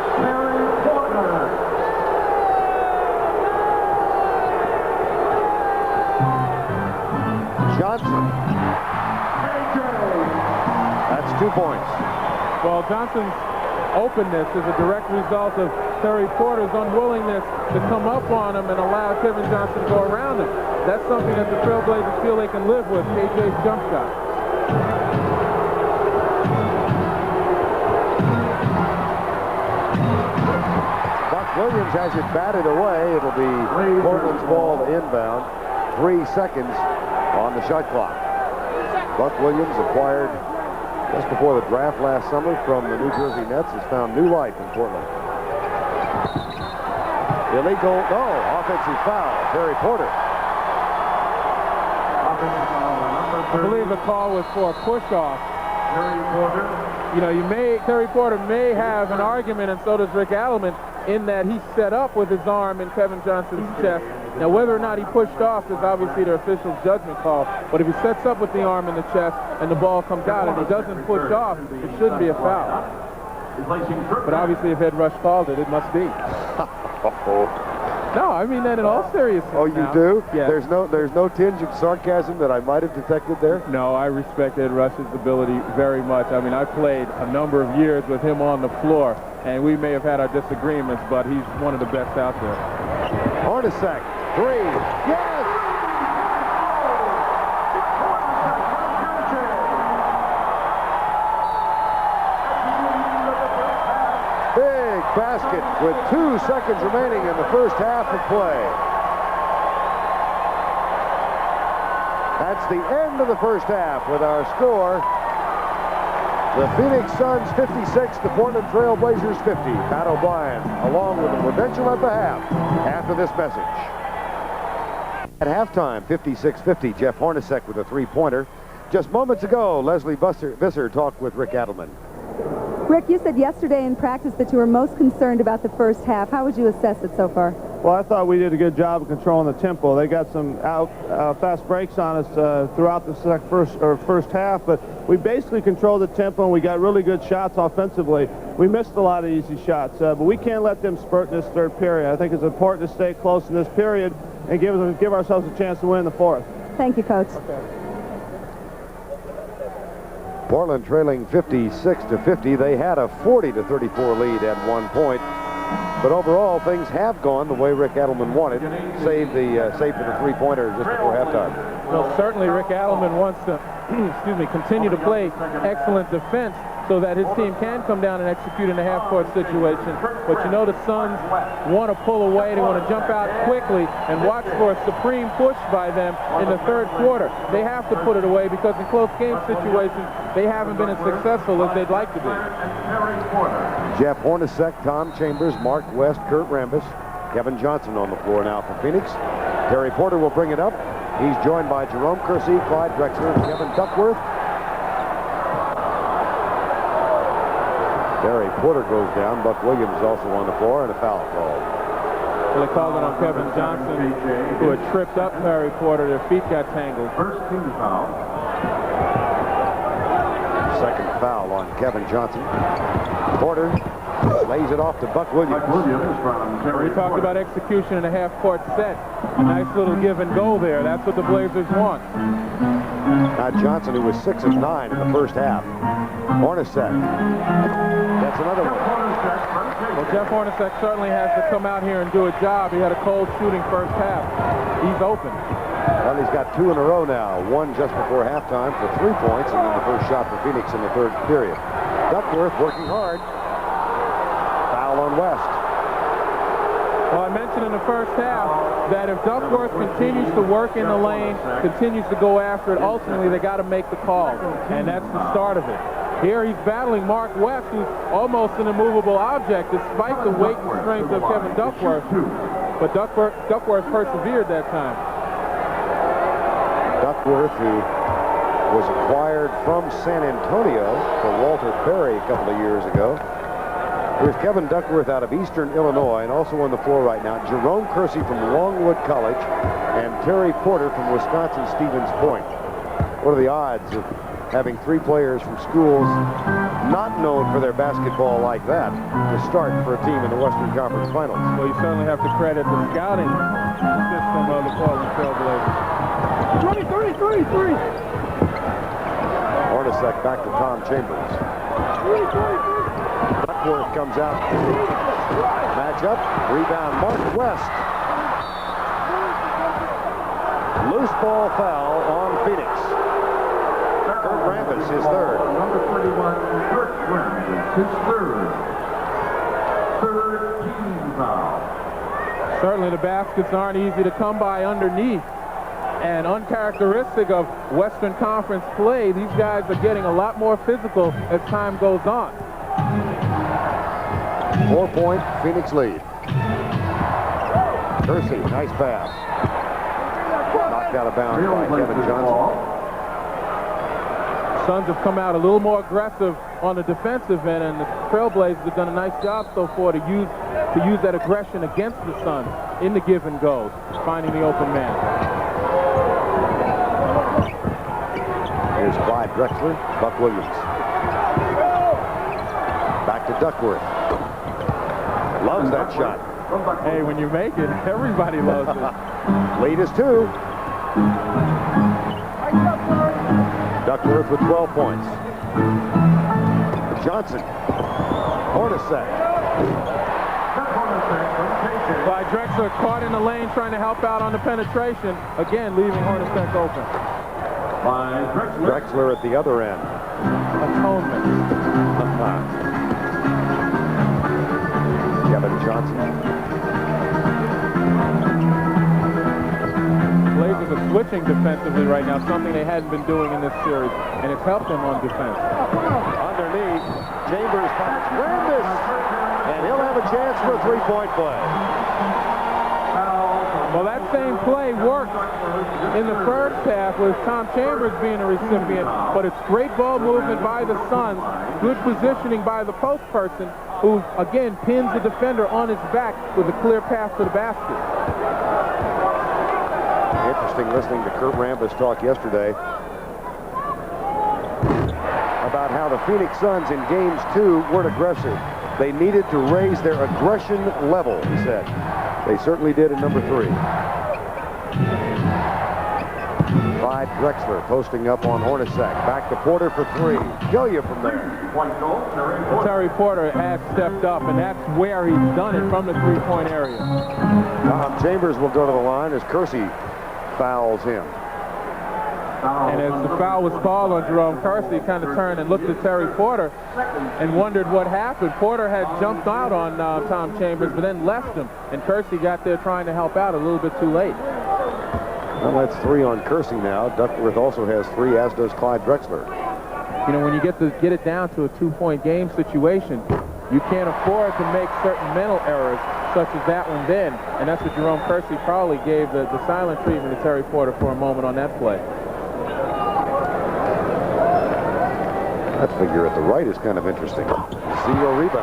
Johnson. That's 2 points. Well, Johnson's openness is a direct result of Terry Porter's unwillingness to come up on him and allow Kevin Johnson to go around him. That's something that the Trailblazers feel they can live with, KJ's jump shot. Buck Williams has it batted away. It'll be Portland's ball to inbound. 3 seconds on the shot clock. Buck Williams, acquired just before the draft last summer from the New Jersey Nets, has found new life in Portland. Illegal, no, offensive foul, Terry Porter. I believe the call was for a push-off. Terry Porter. You know, Terry Porter may have an argument, and so does Rick Adelman, in that he set up with his arm in Kevin Johnson's chest. Now, whether or not he pushed off is obviously the official's judgment call. But if he sets up with the arm in the chest and the ball comes out and he doesn't push off, it shouldn't be a foul. But obviously, if Ed Rush called it, it must be. No, I mean that in all seriousness. Oh, you now. do? Yeah. There's no tinge of sarcasm that I might have detected there? No, I respect Ed Rush's ability very much. I mean, I played a number of years with him on the floor, and we may have had our disagreements, but he's one of the best out there. Hornacek, 3, yes! Big basket with 2 seconds remaining in the first half of play. That's the end of the first half with our score. The Phoenix Suns 56, the Portland Trail Blazers 50. Pat O'Brien along with the Prudential at the half after this message. At halftime, 56-50, Jeff Hornacek with a 3-pointer. Just moments ago, Leslie Visser talked with Rick Adelman. Rick, you said yesterday in practice that you were most concerned about the first half. How would you assess it so far? Well, I thought we did a good job of controlling the tempo. They got some fast breaks on us throughout the first half, but we basically controlled the tempo and we got really good shots offensively. We missed a lot of easy shots, but we can't let them spurt in this third period. I think it's important to stay close in this period and give ourselves a chance to win the fourth. Thank you, Coach. Okay. Portland trailing 56-50. They had a 40-34 lead at one point. But overall, things have gone the way Rick Adelman wanted, save for the 3-pointer just before halftime. Well, certainly Rick Adelman wants to, continue to play excellent defense so that his team can come down and execute in a half-court situation. But you know the Suns want to pull away. They want to jump out quickly and watch for a supreme push by them in the third quarter. They have to put it away because in close game situations, they haven't been as successful as they'd like to be. Jeff Hornacek, Tom Chambers, Mark West, Kurt Rambis, Kevin Johnson on the floor now for Phoenix. Terry Porter will bring it up. He's joined by Jerome Kersey, Clyde Drexler, and Kevin Duckworth. Terry Porter goes down. Buck Williams also on the floor, and a foul called. Well, they called it on Kevin Johnson, who had tripped up Terry Porter. Their feet got tangled. First team foul. Second foul on Kevin Johnson. Porter lays it off to Buck Williams. We talked about execution in a half-court set. A nice little give and go there. That's what the Blazers want. Now Johnson, who was 6 of 9 in the first half. Hornacek. That's another one. Well, Jeff Hornacek certainly has to come out here and do a job. He had a cold shooting first half. He's open. Well, he's got 2 in a row now. One just before halftime for 3 points, and then the first shot for Phoenix in the third period. Duckworth working hard. Foul on West. Well, I mentioned in the first half that if Duckworth continues to work in the lane, continues to go after it, ultimately they got to make the call, and that's the start of it. Here he's battling Mark West, who's almost an immovable object despite the weight and strength of Kevin Duckworth. But Duckworth persevered that time. Duckworth, who was acquired from San Antonio for Walter Perry a couple of years ago. Here's Kevin Duckworth out of Eastern Illinois, and also on the floor right now, Jerome Kersey from Longwood College and Terry Porter from Wisconsin Stevens Point. What are the odds of having 3 players from schools not known for their basketball like that to start for a team in the Western Conference Finals? Well, you certainly have to credit the scouting system of the Portland Trail Blazers. 3. Hornacek back to Tom Chambers. Duckworth comes out. Match up. Rebound, Mark West. Loose ball foul on Phoenix. Kurt Rambis, his third. Number 31, Kurt Rambis, his third team foul. Certainly the baskets aren't easy to come by underneath. And uncharacteristic of Western Conference play, these guys are getting a lot more physical as time goes on. 4-point Phoenix lead. Kersey, nice pass. Knocked out of bounds by Kevin Johnson. Suns have come out a little more aggressive on the defensive end, and the Trailblazers have done a nice job so far to use that aggression against the Suns in the give and goes, finding the open man. Here's Clyde Drexler, Buck Williams. Back to Duckworth. Loves that shot. Hey, when you make it, everybody loves it. Lead is 2. Duckworth with 12 points. Johnson. Hornacek. Clyde Drexler caught in the lane trying to help out on the penetration. Again, leaving Hornacek open. Drexler at the other end. Atonement. Kevin Johnson. Blazers are switching defensively right now, something they hadn't been doing in this series, and it's helped them on defense. Underneath, Chambers finds Rambis, and he'll have a chance for a three-point play. Well, that same play worked in the first half with Tom Chambers being a recipient, but it's great ball movement by the Suns, good positioning by the post person, who, again, pins the defender on his back with a clear path to the basket. Interesting listening to Kurt Rambis talk yesterday about how the Phoenix Suns in games 2 weren't aggressive. They needed to raise their aggression level, he said. They certainly did in number 3. Clyde Drexler posting up on Hornacek. Back to Porter for 3. Kill you from there. Terry Porter has stepped up, and that's where he's done it, from the three-point area. Tom Chambers will go to the line as Kersey fouls him. And as the foul was called on Jerome Kersey, kind of turned and looked at Terry Porter and wondered what happened. Porter had jumped out on Tom Chambers, but then left him, and Kersey got there trying to help out a little bit too late. Well, that's 3 on Kersey now. Duckworth also has 3, as does Clyde Drexler. You know, when you get it down to a 2-point game situation, you can't afford to make certain mental errors such as that one then, and that's what Jerome Kersey probably gave the silent treatment to Terry Porter for a moment on that play. That figure at the right is kind of interesting. 0 rebounds.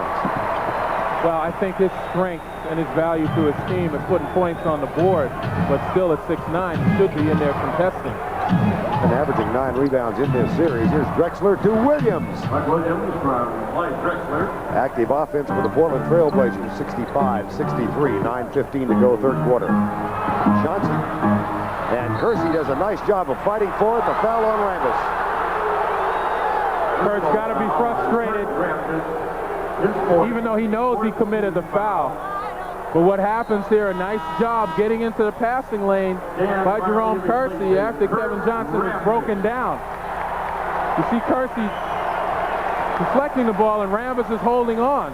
Well, I think his strength and his value to his team is putting points on the board, but still at 6'9", he should be in there contesting. And averaging 9 rebounds in this series. Here's Drexler to Williams. Williams from Clyde Drexler. Active offense for the Portland Trailblazers. 65-63, 9:15 to go, third quarter. Johnson. And Kersey does a nice job of fighting for it. The foul on Rambis. Kurt's got to be frustrated, even though he knows he committed the foul. But what happens here, a nice job getting into the passing lane by Jerome Kersey after Kevin Johnson was broken down. You see Kersey deflecting the ball, and Rambis is holding on.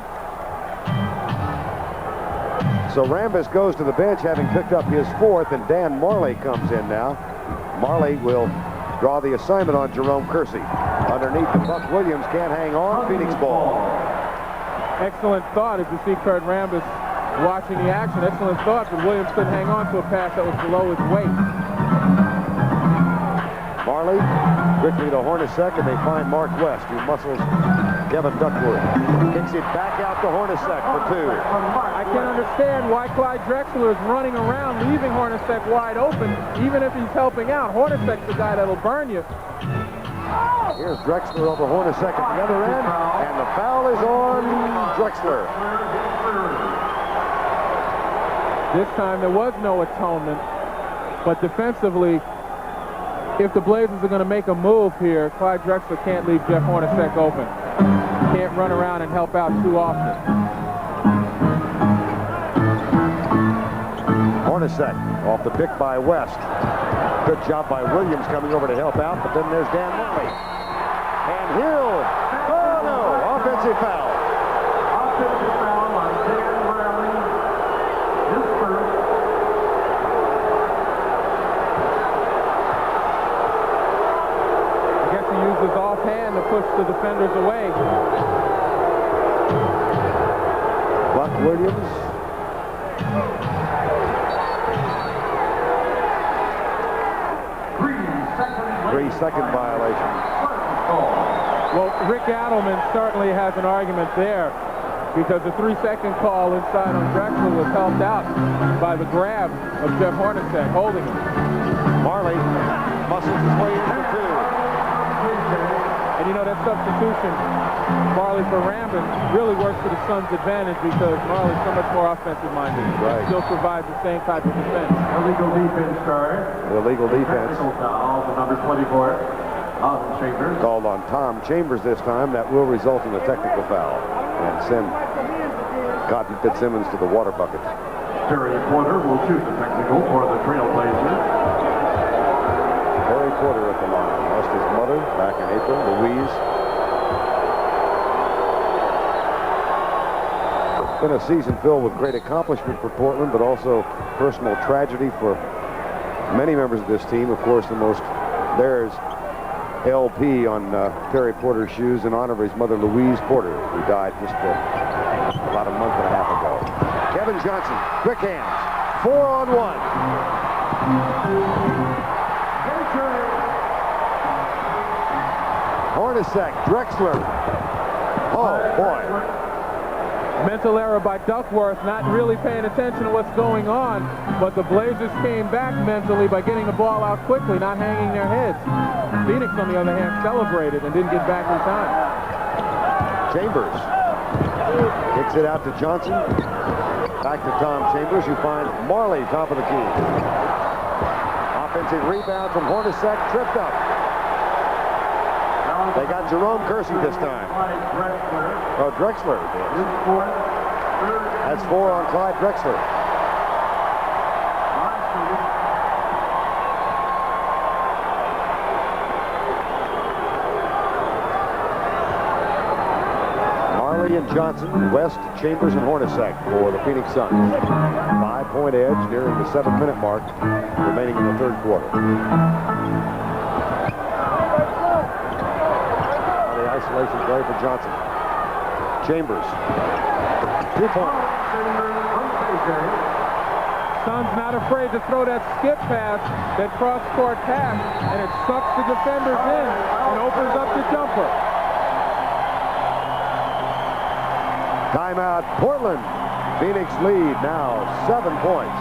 So Rambis goes to the bench, having picked up his 4th, and Dan Marley comes in now. Marley will draw the assignment on Jerome Kersey. Underneath, the Buck Williams can't hang on. Phoenix ball. Excellent thought as you see Kurt Rambis watching the action. Excellent thought, but Williams couldn't hang on to a pass that was below his weight. Marley quickly to Hornacek, and they find Mark West, who muscles Kevin Duckworth. Kicks it back out to Hornacek for 2. I can't understand why Clyde Drexler is running around, leaving Hornacek wide open, even if he's helping out. Hornacek's the guy that'll burn you. Here's Drexler over Hornacek at the other end, and the foul is on Drexler. This time there was no atonement, but defensively, if the Blazers are going to make a move here, Clyde Drexler can't leave Jeff Hornacek open. can't run around and help out too often. Hornacek off the pick by West. Good job by Williams coming over to help out, but then there's Dan Marley. And Hill. Oh, no. Offensive foul. Offensive foul on Dan Marley. His first. I guess he used his offhand to push the defenders away. Buck Williams. 3-second violation. Well, Rick Adelman certainly has an argument there because the 3-second call inside on Drexler was helped out by the grab of Jeff Hornacek holding him. Marley muscles his way into 2. And you know, that substitution, Marley for Rambin, really works to the Suns' advantage because Marley's so much more offensive-minded. Right. Still provides the same type of defense. Illegal defense charge. Illegal defense. Technical foul to number 24, Tom Chambers. Called on Tom Chambers this time. That will result in a technical foul and send Cotton Fitzsimmons to the water bucket. Terry Porter will shoot the technical for the Trailblazers. Terry Porter at the line. Lost his mother back in April, Louise. Been a season filled with great accomplishment for Portland, but also personal tragedy for many members of this team. Of course, the most, there's LP on Terry Porter's shoes in honor of his mother, Louise Porter, who died just about a month and a half ago. Kevin Johnson, quick hands, 4-on-1. Hornacek, Drexler. Oh, boy. Mental error by Duckworth, not really paying attention to what's going on, but the Blazers came back mentally by getting the ball out quickly, not hanging their heads. Phoenix, on the other hand, celebrated and didn't get back in time. Chambers kicks it out to Johnson. Back to Tom Chambers, who finds Marley top of the key. Offensive rebound from Hornacek, tripped up. They got Jerome Kersey this time. Oh, Drexler. That's 4 on Clyde Drexler. Marley and Johnson, West, Chambers, and Hornacek for the Phoenix Suns. 5-point edge nearing the 7-minute mark remaining in the third quarter. Isolation play for Johnson. Chambers. 2-point. Suns not afraid to throw that skip pass, that cross-court pass, and it sucks the defenders in and opens up the jumper. Timeout, Portland. Phoenix lead now 7 points.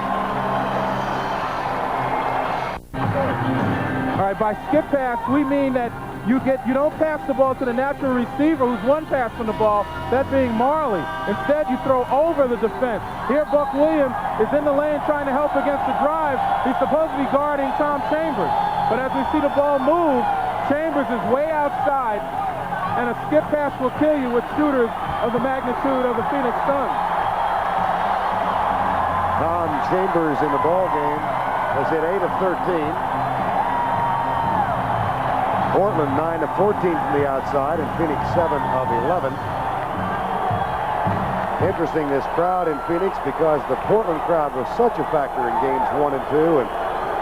All right, by skip pass, we mean that you don't pass the ball to the natural receiver who's one pass from the ball, that being Marley. Instead, you throw over the defense. Here, Buck Williams is in the lane trying to help against the drive. He's supposed to be guarding Tom Chambers. But as we see the ball move, Chambers is way outside, and a skip pass will kill you with shooters of the magnitude of the Phoenix Suns. Tom Chambers in the ball game has hit 8 of 13. Portland 9 of 14 from the outside, and Phoenix 7 of 11. Interesting, this crowd in Phoenix, because the Portland crowd was such a factor in games 1 and 2, and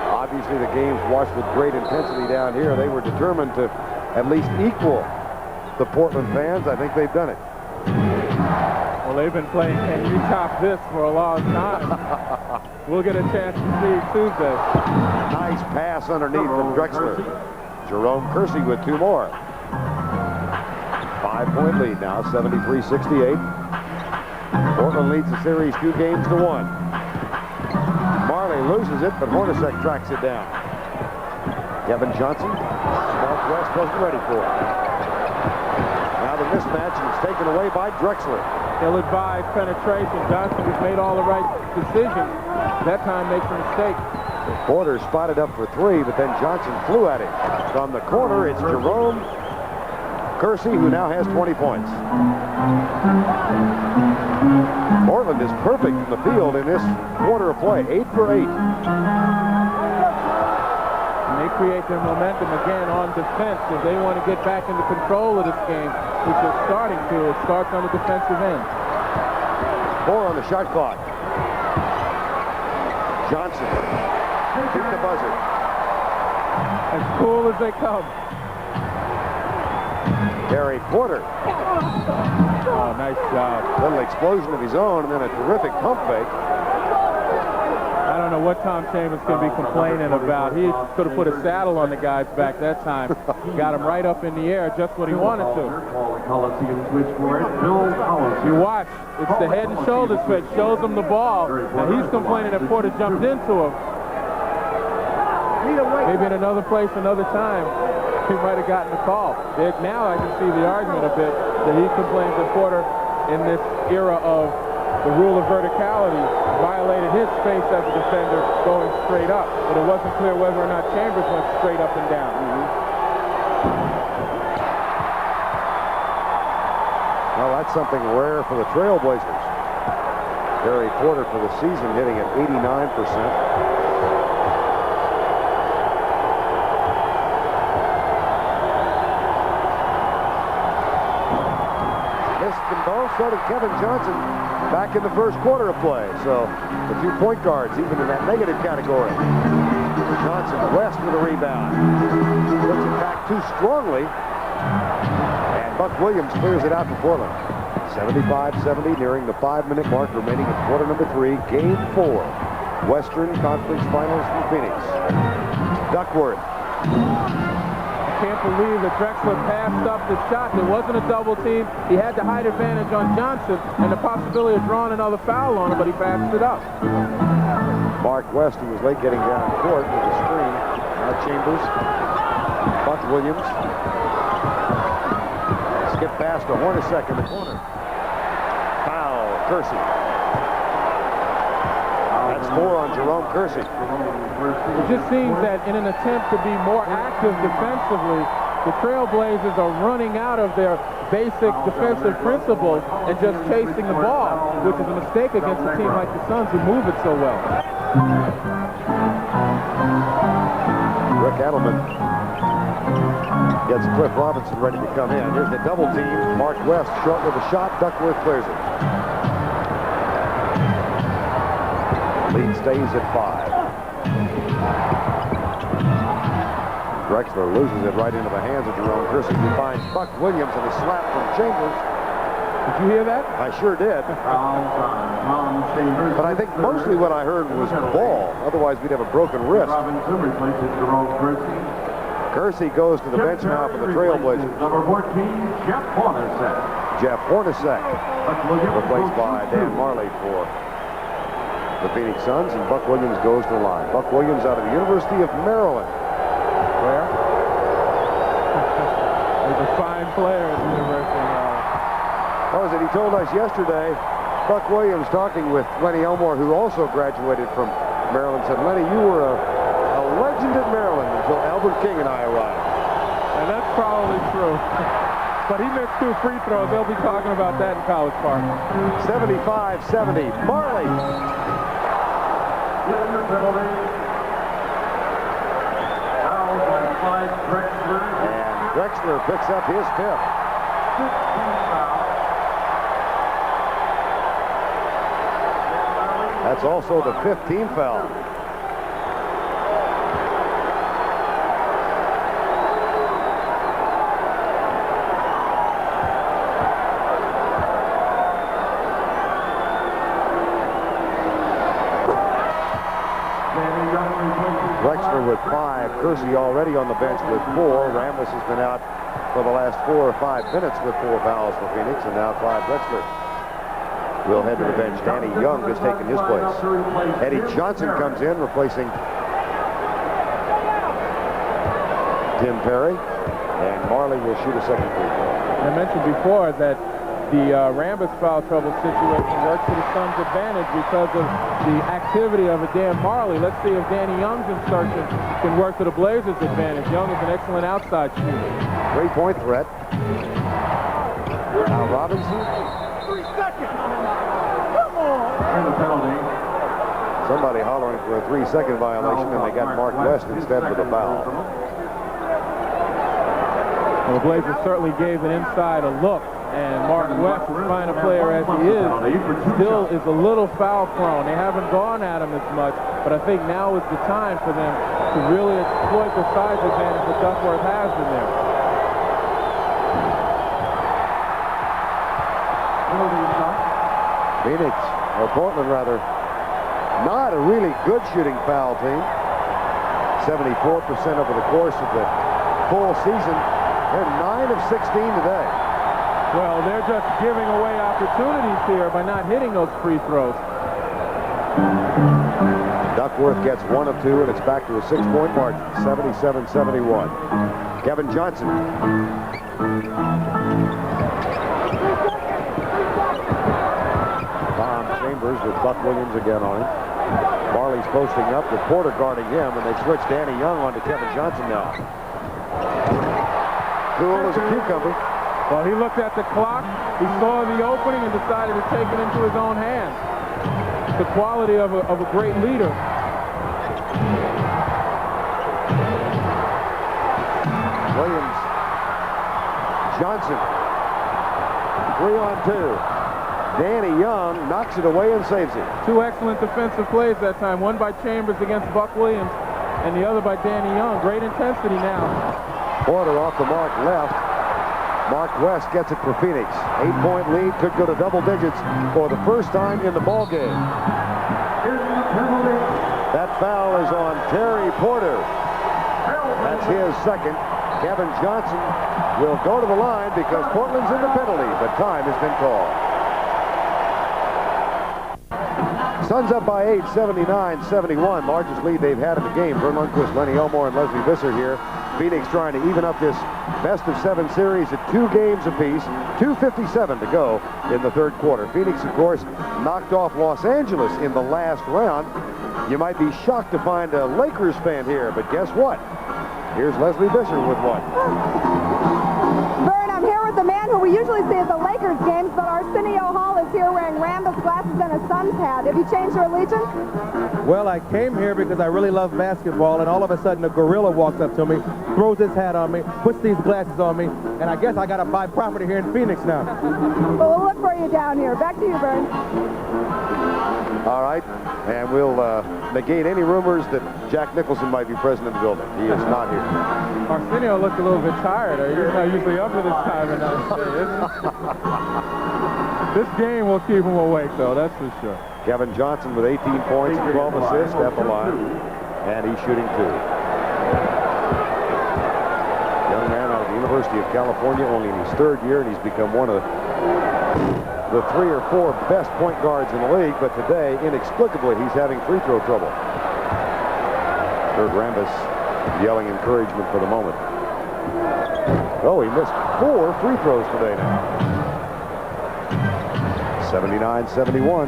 obviously the games watched with great intensity down here. They were determined to at least equal the Portland fans. I think they've done it. Well, they've been playing Can You Top This for a long time. We'll get a chance to see Tuesday. Nice pass underneath from Drexler. Jerome Kersey with 2 more. 5-point lead now, 73-68. Portland leads the series 2 games to 1. Marley loses it, but Hornacek tracks it down. Kevin Johnson, Northwest wasn't ready for it. Now the mismatch is taken away by Drexler. Ill-advised penetration. Johnson has made all the right decisions. That time makes a mistake. Porter spotted up for 3, but then Johnson flew at him. From the corner, it's Jerome. Kersey, who now has 20 points. Portland is perfect in the field in this quarter of play, 8 for 8. And they create their momentum again on defense if they want to get back into control of this game, which they're starting to. It starts on the defensive end. 4 on the shot clock. Johnson, beat the buzzer. As cool as they come. Gary Porter. Oh, nice job. Little explosion of his own, and then a terrific pump fake. I don't know what Tom Chambers could be complaining about. He could have put a saddle on the guy's back that time. Got him right up in the air, just what he wanted to. You watch. It's the head and shoulders fake. Shows him the ball. Now he's complaining that Porter jumped into him. Maybe in another place, another time, he might have gotten the call. Now I can see the argument a bit that he complains that Porter, in this era of the rule of verticality, violated his space as a defender going straight up. But it wasn't clear whether or not Chambers went straight up and down. Well, that's something rare for the Trailblazers. Gary Porter for the season hitting at 89%. So did Kevin Johnson back in the first quarter of play. So the 2 point guards even in that negative category. Johnson West with a rebound. Puts it back too strongly. And Buck Williams clears it out for Portland. 75-70, nearing the 5-minute mark remaining in quarter number 3. Game 4. Western Conference Finals from Phoenix. Duckworth. Can't believe that Drexler passed up the shot. There wasn't a double team. He had the height advantage on Johnson and the possibility of drawing another foul on him, but he passed it up. Mark West, who was late getting down court with the screen. Now Chambers. Buck Williams. Skip past to Hornacek in the corner. Foul, Kersey. That's 4 on Jerome Kersey. It just seems that in an attempt to be more active defensively, the Trailblazers are running out of their basic defensive principles and just chasing the ball, which is a mistake against a team like the Suns who move it so well. Rick Adelman gets Cliff Robinson ready to come in. Here's the double team. Mark West short with a shot. Duckworth clears it. Lead stays at 5. Drexler loses it right into the hands of Jerome Kersey. He finds Buck Williams and a slap from Chambers. Did you hear that? I sure did. But I think mostly what I heard was ball. Otherwise, we'd have a broken wrist. Kersey goes to the bench now for the Trailblazers. Number 14, Jeff Hornacek. Jeff Hornacek, replaced by Dan Marley for the Phoenix Suns, and Buck Williams goes to the line. Buck Williams out of the University of Maryland. Where? He's a fine player at the University of Maryland. What was it? He told us yesterday, Buck Williams talking with Lenny Elmore, who also graduated from Maryland, said, Lenny, you were a legend at Maryland until Albert King and I arrived. And that's probably true. But he missed 2 free throws. They'll be talking about that in College Park. 75-70. Marley. And Drexler picks up his 5th. That's also the 5th team foul. Drexler with 5. Kersey already on the bench with 4. Rambis has been out for the last 4 or 5 minutes with 4 fouls for Phoenix, and now Clyde Drexler will head to the bench. Danny Young has taken his place. Eddie Johnson comes in, replacing Tim Perry, and Marley will shoot a second free throw. I mentioned before that the Rambis foul trouble situation works to the Suns' advantage because of the activity of a Dan Marley. Let's see if Danny Young's insertion can work to the Blazers' advantage. Young is an excellent outside shooter. 3-point threat. Now Robinson. And the penalty. Somebody hollering for a 3-second violation, and they got Mark West instead with a foul. Well, the Blazers certainly gave an inside a look, and Mark West, as fine a player as he is, still is a little foul prone. They haven't gone at him as much, but I think now is the time for them to really exploit the size advantage that Duckworth has in there. Phoenix, or Portland rather, not a really good shooting foul team. 74% over the course of the full season. They're 9 of 16 today. Well, they're just giving away opportunities here by not hitting those free throws. Duckworth gets 1 of 2, and it's back to a 6-point margin, 77-71. Kevin Johnson. Tom Chambers with Buck Williams again on him. Marley's posting up with Porter guarding him, and they've switched Danny Young on to Kevin Johnson now. Cool as a cucumber. Well, he looked at the clock, he saw the opening, and decided to take it into his own hands. The quality of a great leader. Williams. Johnson. 3-on-2. Danny Young knocks it away and saves it. 2 excellent defensive plays that time. One by Chambers against Buck Williams, and the other by Danny Young. Great intensity now. Porter off the mark left. Mark West gets it for Phoenix. 8-point lead, could go to double digits for the first time in the ball game. That foul is on Terry Porter. That's his second. Kevin Johnson will go to the line because Portland's in the penalty, but time has been called. Suns up by 8, 79-71. Largest lead they've had in the game. Vern Lundquist, Lenny Elmore, and Leslie Visser here. Phoenix trying to even up this best-of-7 series at 2 games apiece. 2:57 to go in the third quarter. Phoenix, of course, knocked off Los Angeles in the last round. You might be shocked to find a Lakers fan here, but guess what? Here's Leslie Visser with one. Vern, I'm here with the man who we usually see at the Lakers games, but Arsenio Hall is here wearing Rambis glasses and a Suns hat. Have you changed your allegiance? Well, I came here because I really love basketball, and all of a sudden a gorilla walks up to me, throws his hat on me, puts these glasses on me, and I guess I got to buy property here in Phoenix now. Well, we'll look for you down here. Back to you, Vern. All right, and we'll negate any rumors that Jack Nicholson might be present in the building. He is not here. Arsenio looked a little bit tired. He's not usually up for this time of night. This game will keep him awake, though, that's for sure. Kevin Johnson with 18 points and 12 assists at the line, and he's shooting 2. Young man out of the University of California, only in his 3rd year, and he's become one of the 3 or 4 best point guards in the league, but today, inexplicably, he's having free throw trouble. Kurt Rambis yelling encouragement for the moment. Oh, he missed 4 free throws today now. 79-71.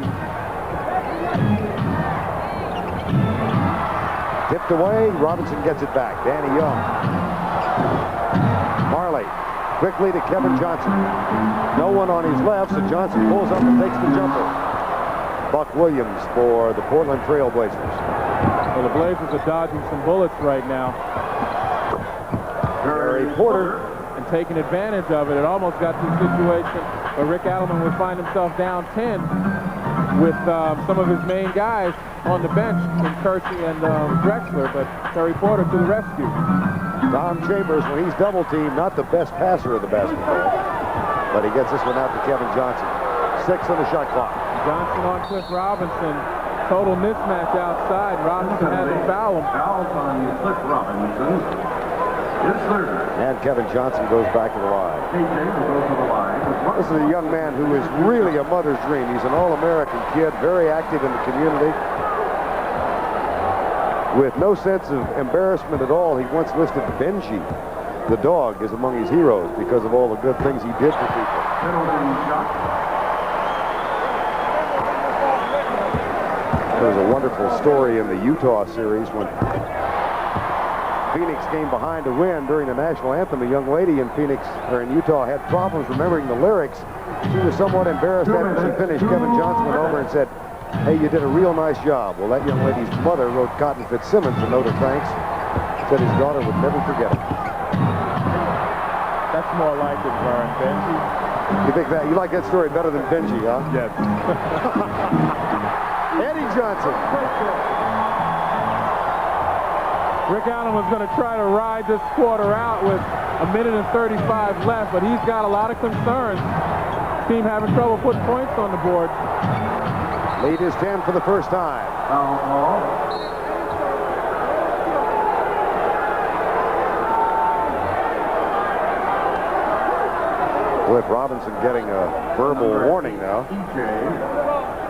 Tipped away, Robinson gets it back. Danny Young. Marley quickly to Kevin Johnson. No one on his left, so Johnson pulls up and takes the jumper. Buck Williams for the Portland Trail Blazers. Well, the Blazers are dodging some bullets right now. Terry Porter. And taking advantage of it. It almost got to a situation where Rick Adelman would find himself down 10 with some of his main guys on the bench, in Kersey and Drexler, but Terry Porter to the rescue. Tom Chambers, when he's double-teamed, not the best passer of the basketball, but he gets this one out to Kevin Johnson. 6 on the shot clock. Johnson on Cliff Robinson. Total mismatch outside. Robinson had to foul him. Foul on Cliff Robinson. His 3rd. And Kevin Johnson goes back to the line. KJ will go to the line. This is a young man who is really a mother's dream. He's an all-American kid, very active in the community. With no sense of embarrassment at all, he once listed Benji, the dog, as among his heroes because of all the good things he did for people. penalty shot. There was a wonderful story in the Utah series when Phoenix came behind to win during the national anthem. A young lady in Phoenix, or in Utah, had problems remembering the lyrics. She was somewhat embarrassed after she finished. Kevin Johnson went over and said, "Hey, you did a real nice job." Well, that young lady's mother wrote Cotton Fitzsimmons a note of thanks. Said his daughter would never forget it. That's more like it, Vern. Benji. You think that? You like that story better than Benji, huh? Yes. Eddie Johnson. Rick Allen was going to try to ride this quarter out with 1:35 left, but he's got a lot of concerns. Team having trouble putting points on the board. Lead is 10 for the first time. Cliff Robinson getting a verbal warning now.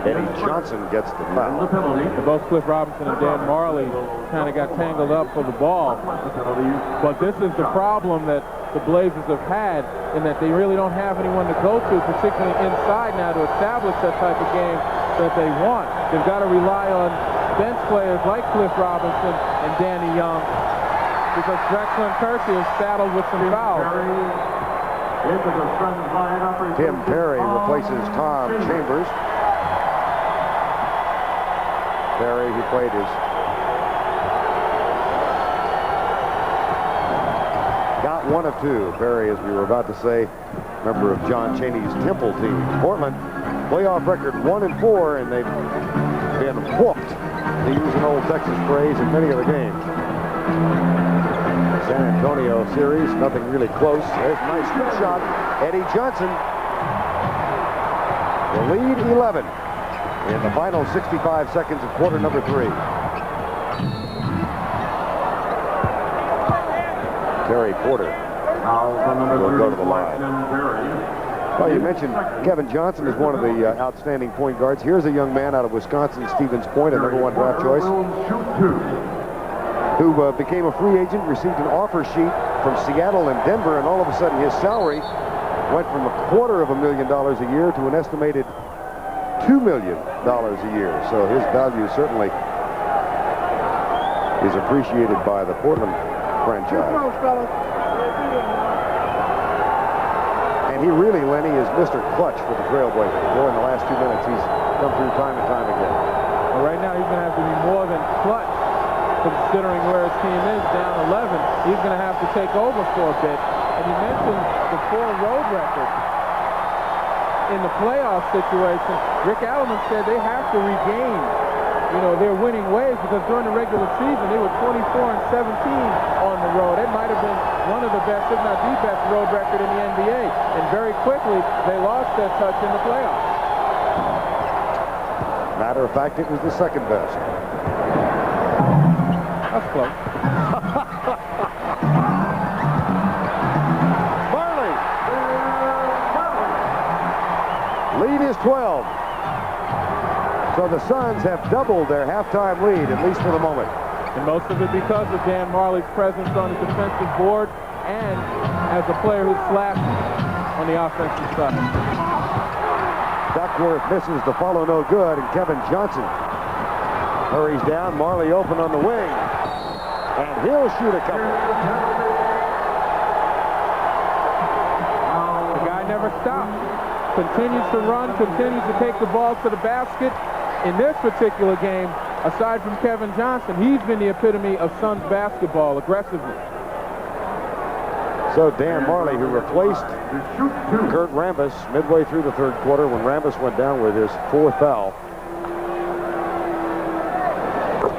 Eddie Johnson gets the foul. Both Cliff Robinson and Dan Marley kind of got tangled up for the ball. But this is the problem that the Blazers have had, in that they really don't have anyone to go to, particularly inside now, to establish that type of game that they want. They've got to rely on bench players like Cliff Robinson and Danny Young, because Drexler and Kersey are saddled with some fouls. Tim Perry replaces Tom Chambers. Perry, who played his got one of two. Perry, as we were about to say, member of John Chaney's Temple team. Portland, playoff record 1-4, and they've been whooped, to use an old Texas phrase, in many of the games. San Antonio series, nothing really close. There's a nice shot. Eddie Johnson. The lead 11 in the final 65 seconds of quarter number 3. Terry Porter will go to the line. Well, you mentioned Kevin Johnson is one of the outstanding point guards. Here's a young man out of Wisconsin, Stevens Point, a #1 draft choice, who became a free agent, received an offer sheet from Seattle and Denver, and all of a sudden his salary went from $250,000 a year to an estimated $2 million a year. So his value certainly is appreciated by the Portland franchise. And he really, Lenny, is Mr. Clutch for the Trailblazers. Boy, in the last 2 minutes, he's come through time and time again. Well, right now, he's going to have to be more than clutch, considering where his team is, down 11. He's going to have to take over for a bit. And you mentioned the 4 road record in the playoff situation. Rick Alleman said they have to regain, their winning ways, because during the regular season, they were 24-17 on the road. It might have been one of the best, if not the best, road record in the NBA. And very quickly, they lost that touch in the playoffs. Matter of fact, it was the second best. That's close. Marley. Lead is 12. So the Suns have doubled their halftime lead, at least for the moment. And most of it because of Dan Marley's presence on the defensive board and as a player who slaps on the offensive side. Duckworth misses the follow, no good, and Kevin Johnson hurries down. Marley open on the wing, and he'll shoot a couple. The guy never stops. Continues to run, continues to take the ball to the basket. In this particular game, aside from Kevin Johnson, he's been the epitome of Suns basketball, aggressively. So Dan Marley, who replaced Kurt Rambis midway through the third quarter when Rambis went down with his 4th foul,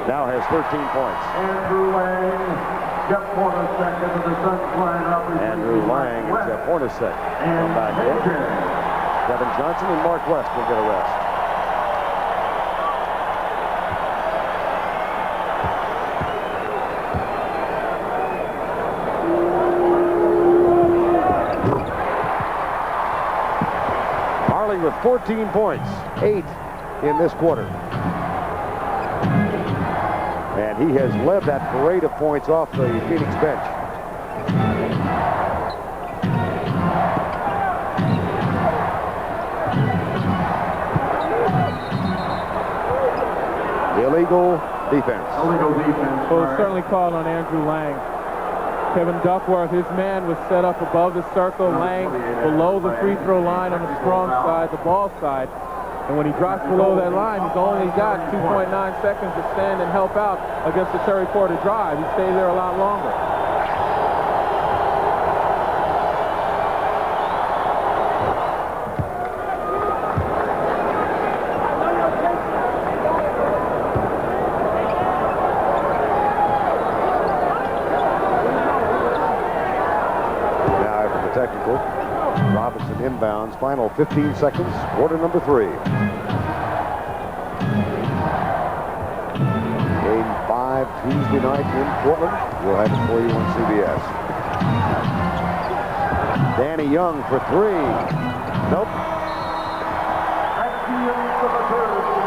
now has 13 points. Andrew Lang, Jeff Hornacek into the Suns lineup. Andrew Lang and Jeff Hornacek come back in. Kevin Johnson and Mark West will get a rest. Marley with 14 points, 8 in this quarter. And he has led that parade of points off the Phoenix bench. illegal defense. Illegal defense. Well, it's certainly called on Andrew Lang. Kevin Duckworth, his man was set up above the circle. Lang below the free throw line on the strong side, the ball side. And when he drops below that line, he's only got 2.9 seconds to stand and help out against the Terry Porter drive. He stayed there a lot longer. Technical. Robinson inbounds. Final 15 seconds. Quarter number 3. Game 5 Tuesday night in Portland. We'll have it for you on CBS. Danny Young for 3. Nope.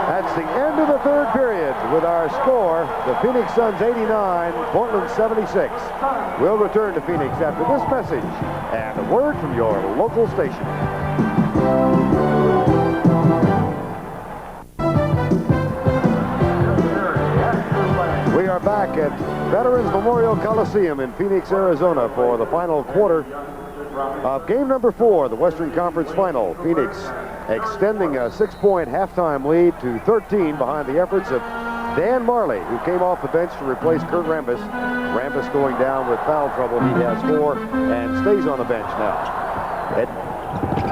That's the end of the third period with our score. The Phoenix Suns 89, Portland 76. We'll return to Phoenix after this message and a word from your local station. We are back at Veterans Memorial Coliseum in Phoenix, Arizona for the final quarter of game number 4, the Western Conference Final. Phoenix extending a 6-point halftime lead to 13 behind the efforts of Dan Marley, who came off the bench to replace Kurt Rambis. Rambis going down with foul trouble. He has 4 and stays on the bench now.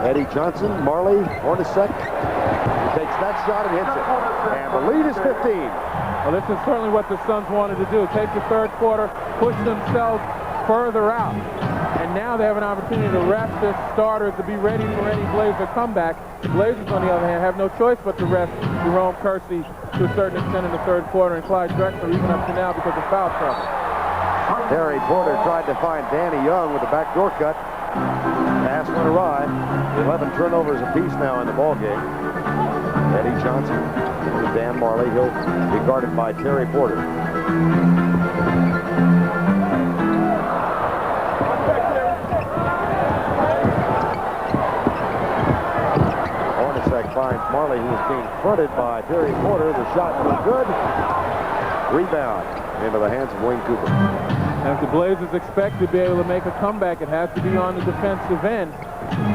Eddie Johnson, Marley, Hornacek. He takes that shot and hits it. And the lead is 15. Well, this is certainly what the Suns wanted to do. Take the third quarter, push themselves further out. And now they have an opportunity to rest their starters to be ready for any Blazer comeback. The Blazers, on the other hand, have no choice but to rest Jerome Kersey to a certain extent in the third quarter, and Clyde Drexler even up to now because of foul trouble. Terry Porter tried to find Danny Young with a backdoor cut. Pass went awry. 11 turnovers apiece now in the ball game. Eddie Johnson to Dan Marley. He'll be guarded by Terry Porter. Hornacek finds Marley, who is being fronted by Terry Porter. The shot was good. Rebound into the hands of Wayne Cooper. As the Blazers expect to be able to make a comeback, it has to be on the defensive end,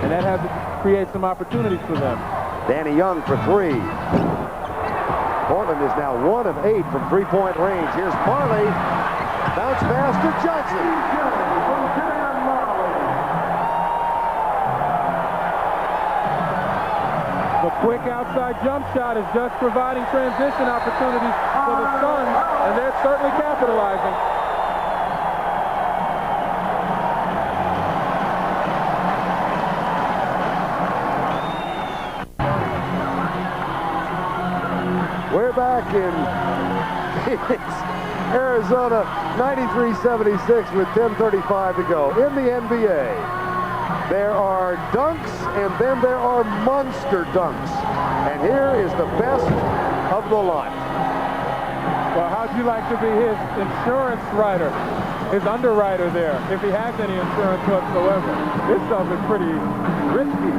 and that has to create some opportunities for them. Danny Young for 3. Portland is now 1 of 8 from three-point range. Here's Marley. Bounce pass to Johnson. The quick outside jump shot is just providing transition opportunities for the Suns, and they're certainly capitalizing. We're back in Phoenix, Arizona, 93-76 with 10:35 to go. In the NBA, there are dunks and then there are monster dunks. And here is the best of the lot. Well, how'd you like to be his insurance writer, his underwriter there, if he has any insurance whatsoever? This stuff is pretty risky.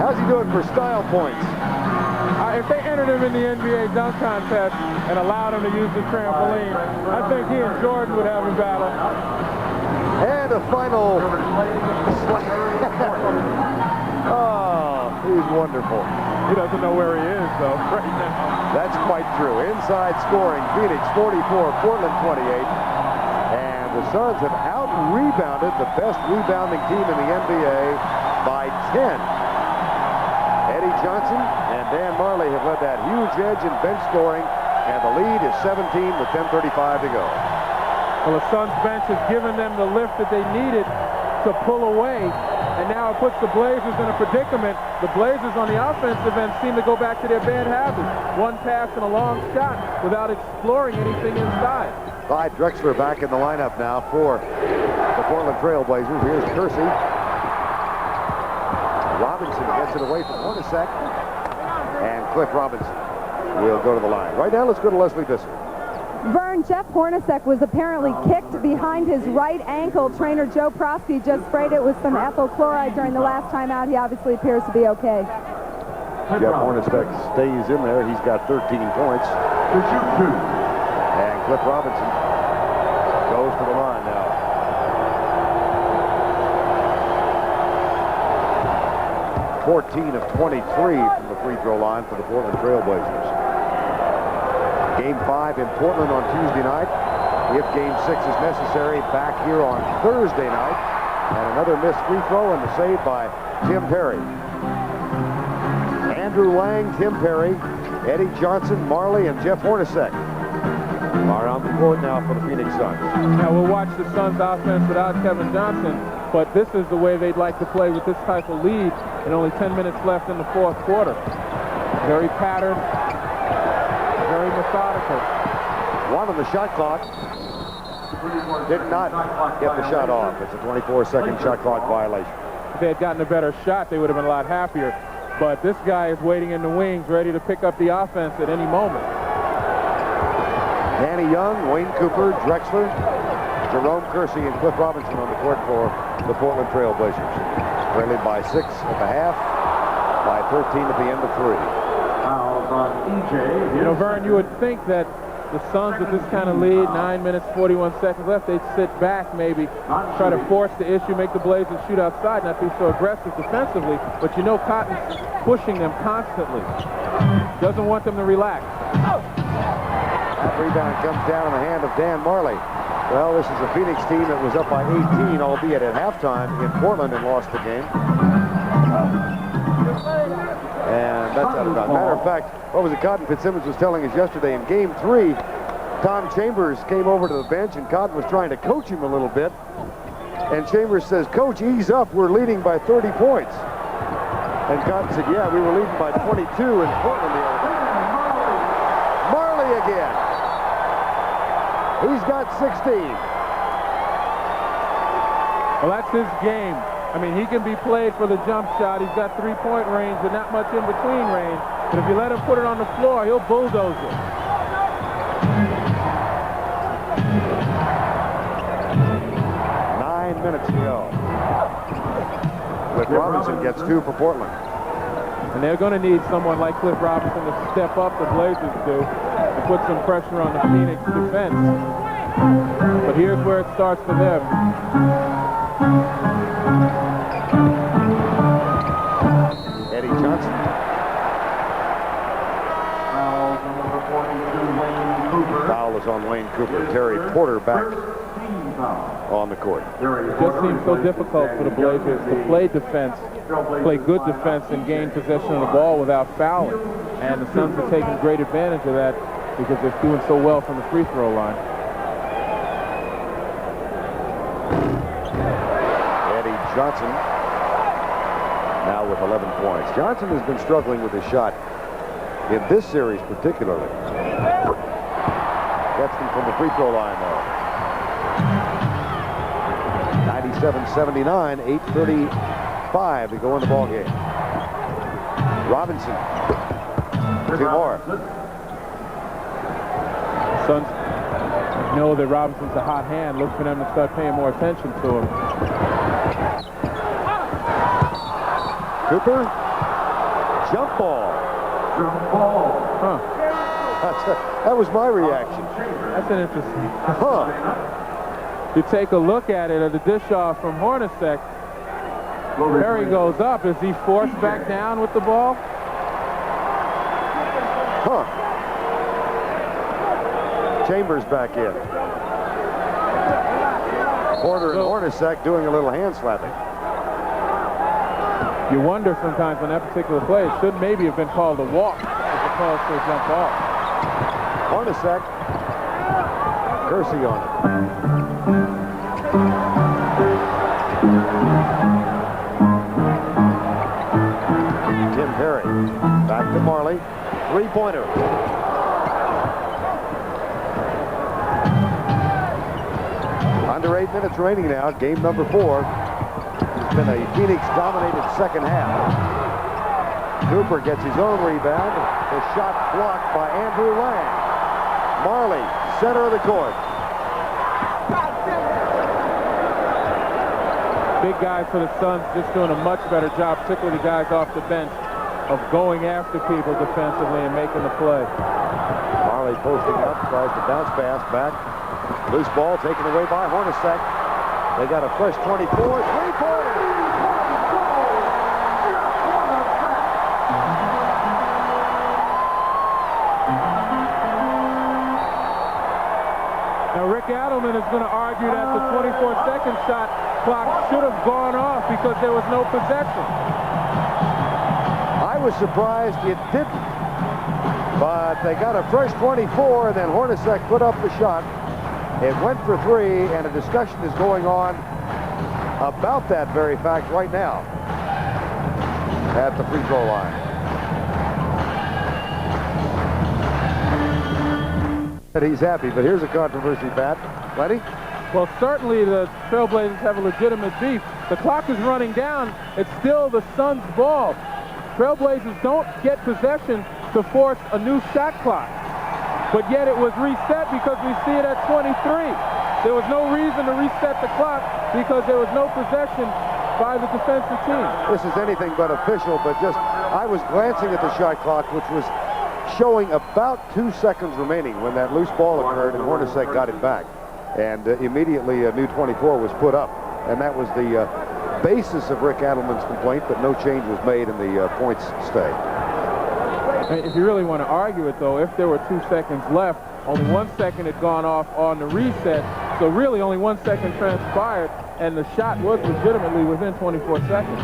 How's he doing for style points? If they entered him in the NBA dunk contest and allowed him to use the trampoline, I think he and Jordan would have a battle. And a final Oh, he's wonderful. He doesn't know where he is, though, right now. That's quite true. Inside scoring, Phoenix 44, Portland 28. And the Suns have out-rebounded the best rebounding team in the NBA by 10. Eddie Johnson and Dan Marley have led that huge edge in bench scoring, and the lead is 17 with 10:35 to go. Well, the Suns bench has given them the lift that they needed to pull away, and now it puts the Blazers in a predicament. The Blazers on the offensive end seem to go back to their bad habits. One pass and a long shot without exploring anything inside. Clyde Drexler back in the lineup now for the Portland Trail Blazers. Here's Kersey. Robinson gets it away from Hornacek. And Cliff Robinson will go to the line. Right now, let's go to Leslie Visser. Vern, Jeff Hornacek was apparently kicked behind his right ankle. Trainer Joe Prosky just sprayed it with some ethyl chloride during the last time out. He obviously appears to be okay. Jeff Hornacek stays in there. He's got 13 points. to shoot 2. And Cliff Robinson goes to the line now. 14 of 23 from the free throw line for the Portland Trailblazers. Game 5 in Portland on Tuesday night. If Game 6 is necessary, back here on Thursday night. And another missed free throw and the save by Tim Perry. Andrew Lang, Tim Perry, Eddie Johnson, Marley, and Jeff Hornacek are on the court now for the Phoenix Suns. Now we'll watch the Suns offense without Kevin Johnson, but this is the way they'd like to play with this type of lead and only 10 minutes left in the fourth quarter. Very patterned, very methodical. One on the shot clock. Did not get the shot off. It's a 24-second shot clock violation. If they had gotten a better shot, they would have been a lot happier. But this guy is waiting in the wings, ready to pick up the offense at any moment. Danny Young, Wayne Cooper, Drexler, Jerome Kersey, and Cliff Robinson on the court for the Portland Trailblazers. Trailing by 6 at the half, by 13 at the end of 3. Fouls on EJ. You know, Vern, you would think that the Suns with this kind of lead, 9 minutes, 41 seconds left, they'd sit back maybe, try to force the issue, make the Blazers shoot outside, not be so aggressive defensively. But you know Cotton's pushing them constantly. Doesn't want them to relax. That rebound comes down in the hand of Dan Marley. Well, this is a Phoenix team that was up by 18, albeit at halftime in Portland, and lost the game. And that's out of bounds. Matter of fact, what was it Cotton Fitzsimmons was telling us yesterday in Game 3, Tom Chambers came over to the bench and Cotton was trying to coach him a little bit. And Chambers says, "Coach, ease up. We're leading by 30 points." And Cotton said, "Yeah, we were leading by 22 in Portland the other day." Marley again. He's got 16. Well, that's his game. I mean, he can be played for the jump shot. He's got three-point range, but not much in between range. But if you let him put it on the floor, he'll bulldoze it. Nine minutes to go. Cliff Robinson gets 2 for Portland. And they're going to need someone like Cliff Robinson to step up, the Blazers do, and put some pressure on the Phoenix defense. But here's where it starts for them. Eddie Johnson. Foul is on Wayne Cooper. Terry Porter back on the court. It just seems so difficult for the Blazers to play defense, play good defense, and gain possession of the ball without fouling. And the Suns are taking great advantage of that because they're doing so well from the free throw line. Eddie Johnson now with 11 points. Johnson has been struggling with his shot in this series particularly. Gets them from the free throw line though. 97-79, 8:35 to go in the ball game. Robinson. 2 more. Suns know that Robinson's a hot hand. Look for them to start paying more attention to him. Cooper. Jump ball. Jump ball. Huh. That was my reaction. That's an interesting. Huh. You take a look at it, at the dish off from Hornacek. Perry goes up. Is he forced back down with the ball? Huh. Chambers back in. Porter and Hornacek doing a little hand slapping. You wonder sometimes on that particular play, it should maybe have been called a walk as opposed to a jump ball. Hornacek. Kersey on it. Tim Perry. Back to Marley. 3-pointer. Under 8 minutes remaining now. Game number 4. It's been a Phoenix-dominated second half. Cooper gets his own rebound. The shot blocked by Andrew Lang. Marley, center of the court. Big guys for the Suns just doing a much better job, particularly the guys off the bench, of going after people defensively and making the play. Marley Marley posting up, tries to bounce pass back. Loose ball taken away by Hornacek. They got a fresh 24, three-pointer. Now, Rick Adelman is going to argue that the 24-second shot clock should have gone off because there was no possession. I was surprised it didn't. But they got a fresh 24, and then Hornacek put up the shot. It went for three, and a discussion is going on about that very fact right now at the free throw line. He's happy, but here's a controversy, Pat. Lenny? Well, certainly the Trailblazers have a legitimate beef. The clock is running down. It's still the Suns' ball. Trailblazers don't get possession to force a new shot clock. But yet it was reset because we see it at 23. There was no reason to reset the clock because there was no possession by the defensive team. This is anything but official, but just, I was glancing at the shot clock, which was showing about 2 seconds remaining when that loose ball occurred, and Hornacek got it back. And immediately a new 24 was put up. And that was the basis of Rick Adelman's complaint, but no change was made in the points stay. If you really want to argue it, though, if there were 2 seconds left, only 1 second had gone off on the reset, so really only 1 second transpired, and the shot was legitimately within 24 seconds.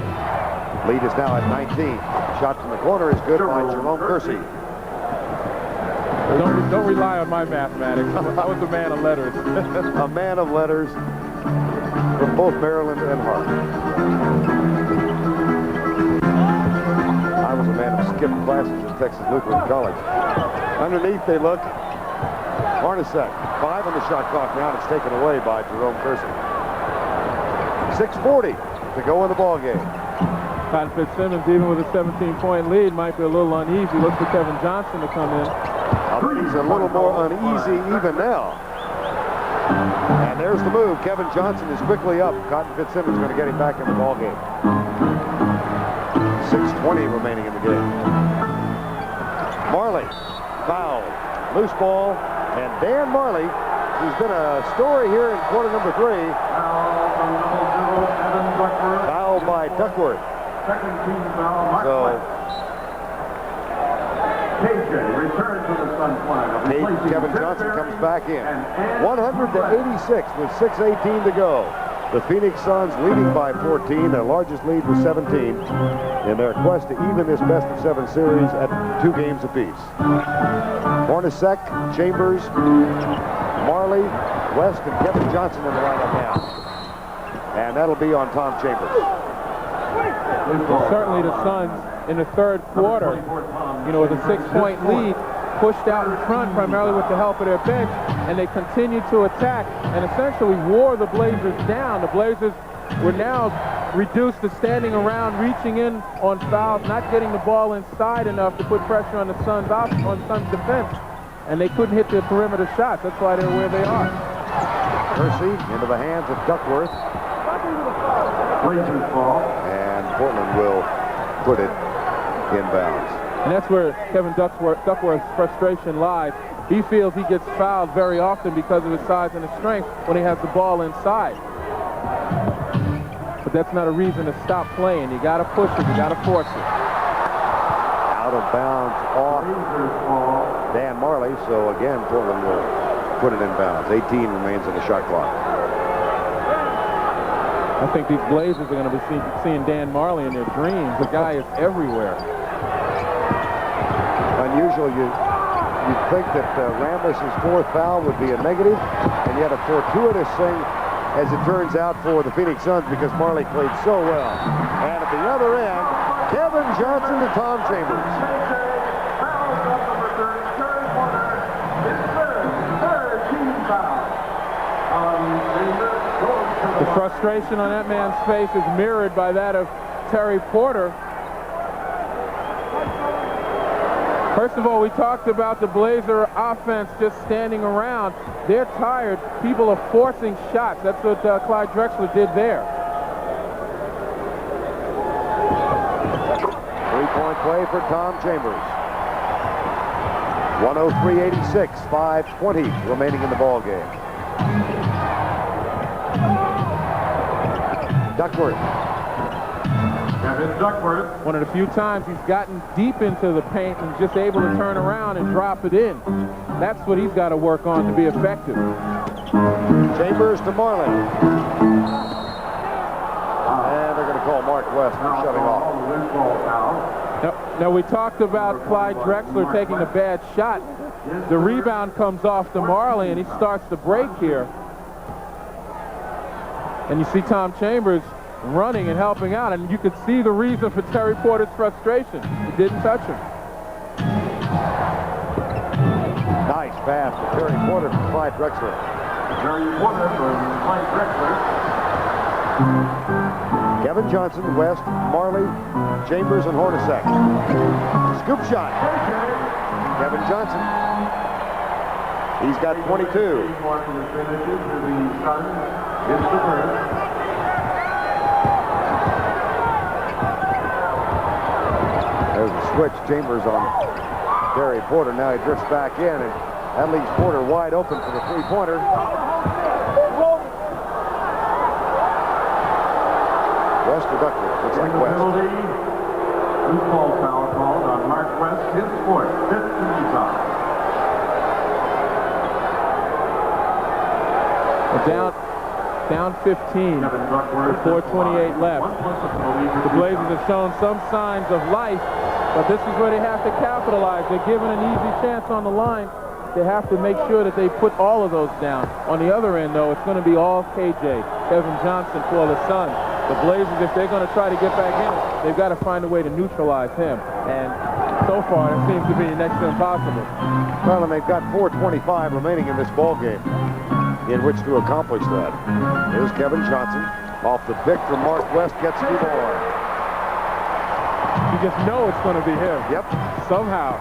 Lead is now at 19. Shot from the corner is good by Jerome Kersey. Don't rely on my mathematics. I was a man of letters. A man of letters from both Maryland and Harvard. I was a man of skipped classes at Texas Lutheran College. Underneath they look. Hornacek, 5 on the shot clock now. It's taken away by Jerome Kersey. 6:40 to go in the ball game. Cotton Fitzsimmons, even with a 17-point lead, might be a little uneasy. Looks for Kevin Johnson to come in. I think he's a little more uneasy even now. And there's the move. Kevin Johnson is quickly up. Cotton Fitzsimmons going to get him back in the ball game. 6:20 remaining in the game. Marley fouled. Loose ball. And Dan Marley, who's been a story here in quarter number 3. Fouled by Duckworth. Second team foul. So KJ returns to the Suns lineup. Kevin Johnson comes back in. 100-86 with 6:18 to go. The Phoenix Suns leading by 14. Their largest lead was 17 in their quest to even this best-of-7 series at 2 games apiece. Hornacek, Chambers, Marley, West, and Kevin Johnson in the lineup now. And that'll be on Tom Chambers. Certainly the Suns in the third quarter, with a 6-point lead, pushed out in front primarily with the help of their bench, and they continued to attack and essentially wore the Blazers down. The Blazers were now reduced to standing around, reaching in on fouls, not getting the ball inside enough to put pressure on the Suns defense, and they couldn't hit the perimeter shots. That's why they're where they are. Kersey into the hands of Duckworth. Blazers ball. And Portland will put it inbounds. And that's where Kevin Duckworth's frustration lies. He feels he gets fouled very often because of his size and his strength when he has the ball inside. But that's not a reason to stop playing. You got to push it. You got to force it. Out of bounds off Dan Marley. So again, Portland will put it in bounds. 18 remains on the shot clock. I think these Blazers are going to be seeing Dan Marley in their dreams. The guy is everywhere. Unusual. You'd think that Rambis' 4th foul would be a negative, and yet a fortuitous thing, as it turns out, for the Phoenix Suns because Marley played so well. And at the other end, Kevin Johnson to Tom Chambers. The frustration on that man's face is mirrored by that of Terry Porter. First of all, we talked about the Blazer offense just standing around. They're tired. People are forcing shots. That's what Clyde Drexler did there. 3-point play for Tom Chambers. 103-86, 5:20 remaining in the ball game. Duckworth. Kevin Duckworth. One of the few times he's gotten deep into the paint and just able to turn around and drop it in. That's what he's got to work on to be effective. Chambers to Marley. And they're going to call Mark West for shoving off. Now, we talked about Clyde Drexler taking a bad shot. The rebound comes off to Marley, and he starts to break here. And you see Tom Chambers running and helping out, and you could see the reason for Terry Porter's frustration. He didn't touch him. Nice pass to Terry Porter from Clyde Drexler. Terry Porter from Clyde Drexler. Kevin Johnson, West, Marley, Chambers, and Hornacek. Scoop shot. Kevin Johnson. He's got 22. There's a switch. Chambers on Terry Porter. Now he drifts back in, and that leaves Porter wide open for the three-pointer. West or Duckworth? Looks like West. Foul called on Mark West, his fourth, fifth to Utah. Down 15 with 4:28 left. The Blazers have shown some signs of life, but this is where they have to capitalize. They're given an easy chance on the line. They have to make sure that they put all of those down. On the other end, though, it's going to be all KJ, Kevin Johnson for the Suns. The Blazers, if they're going to try to get back in it, they've got to find a way to neutralize him. And so far, it seems to be next to impossible. Well, and they've got 4:25 remaining in this ball game in which to accomplish that. Here's Kevin Johnson off the pick from Mark West, gets two more. You just know it's going to be him. Yep. Somehow.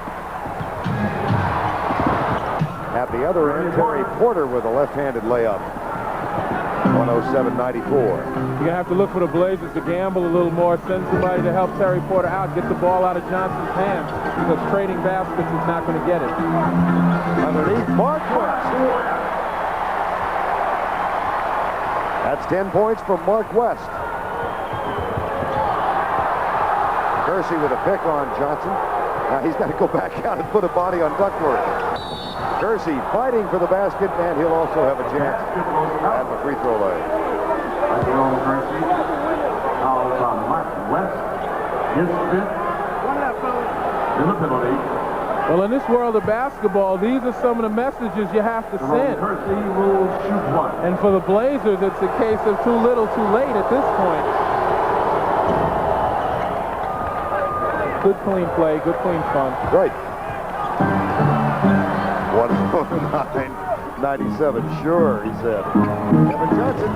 At the other end, Terry Porter with a left-handed layup. 107-94. You're going to have to look for the Blazers to gamble a little more, send somebody to help Terry Porter out, get the ball out of Johnson's hands, because trading baskets is not going to get it. Underneath, Mark West. That's 10 points from Mark West. Kersey with a pick on Johnson. Now he's got to go back out and put a body on Duckworth. Kersey fighting for the basket, and he'll also have a chance at the free throw line. Kersey fouls on Mark West, his fifth in the penalty. Well, in this world of basketball, these are some of the messages you have to send. Kersey will shoot one. And for the Blazers, it's a case of too little, too late at this point. Good clean play, good clean fun. Right. 109-97, sure, he said. Kevin Johnson.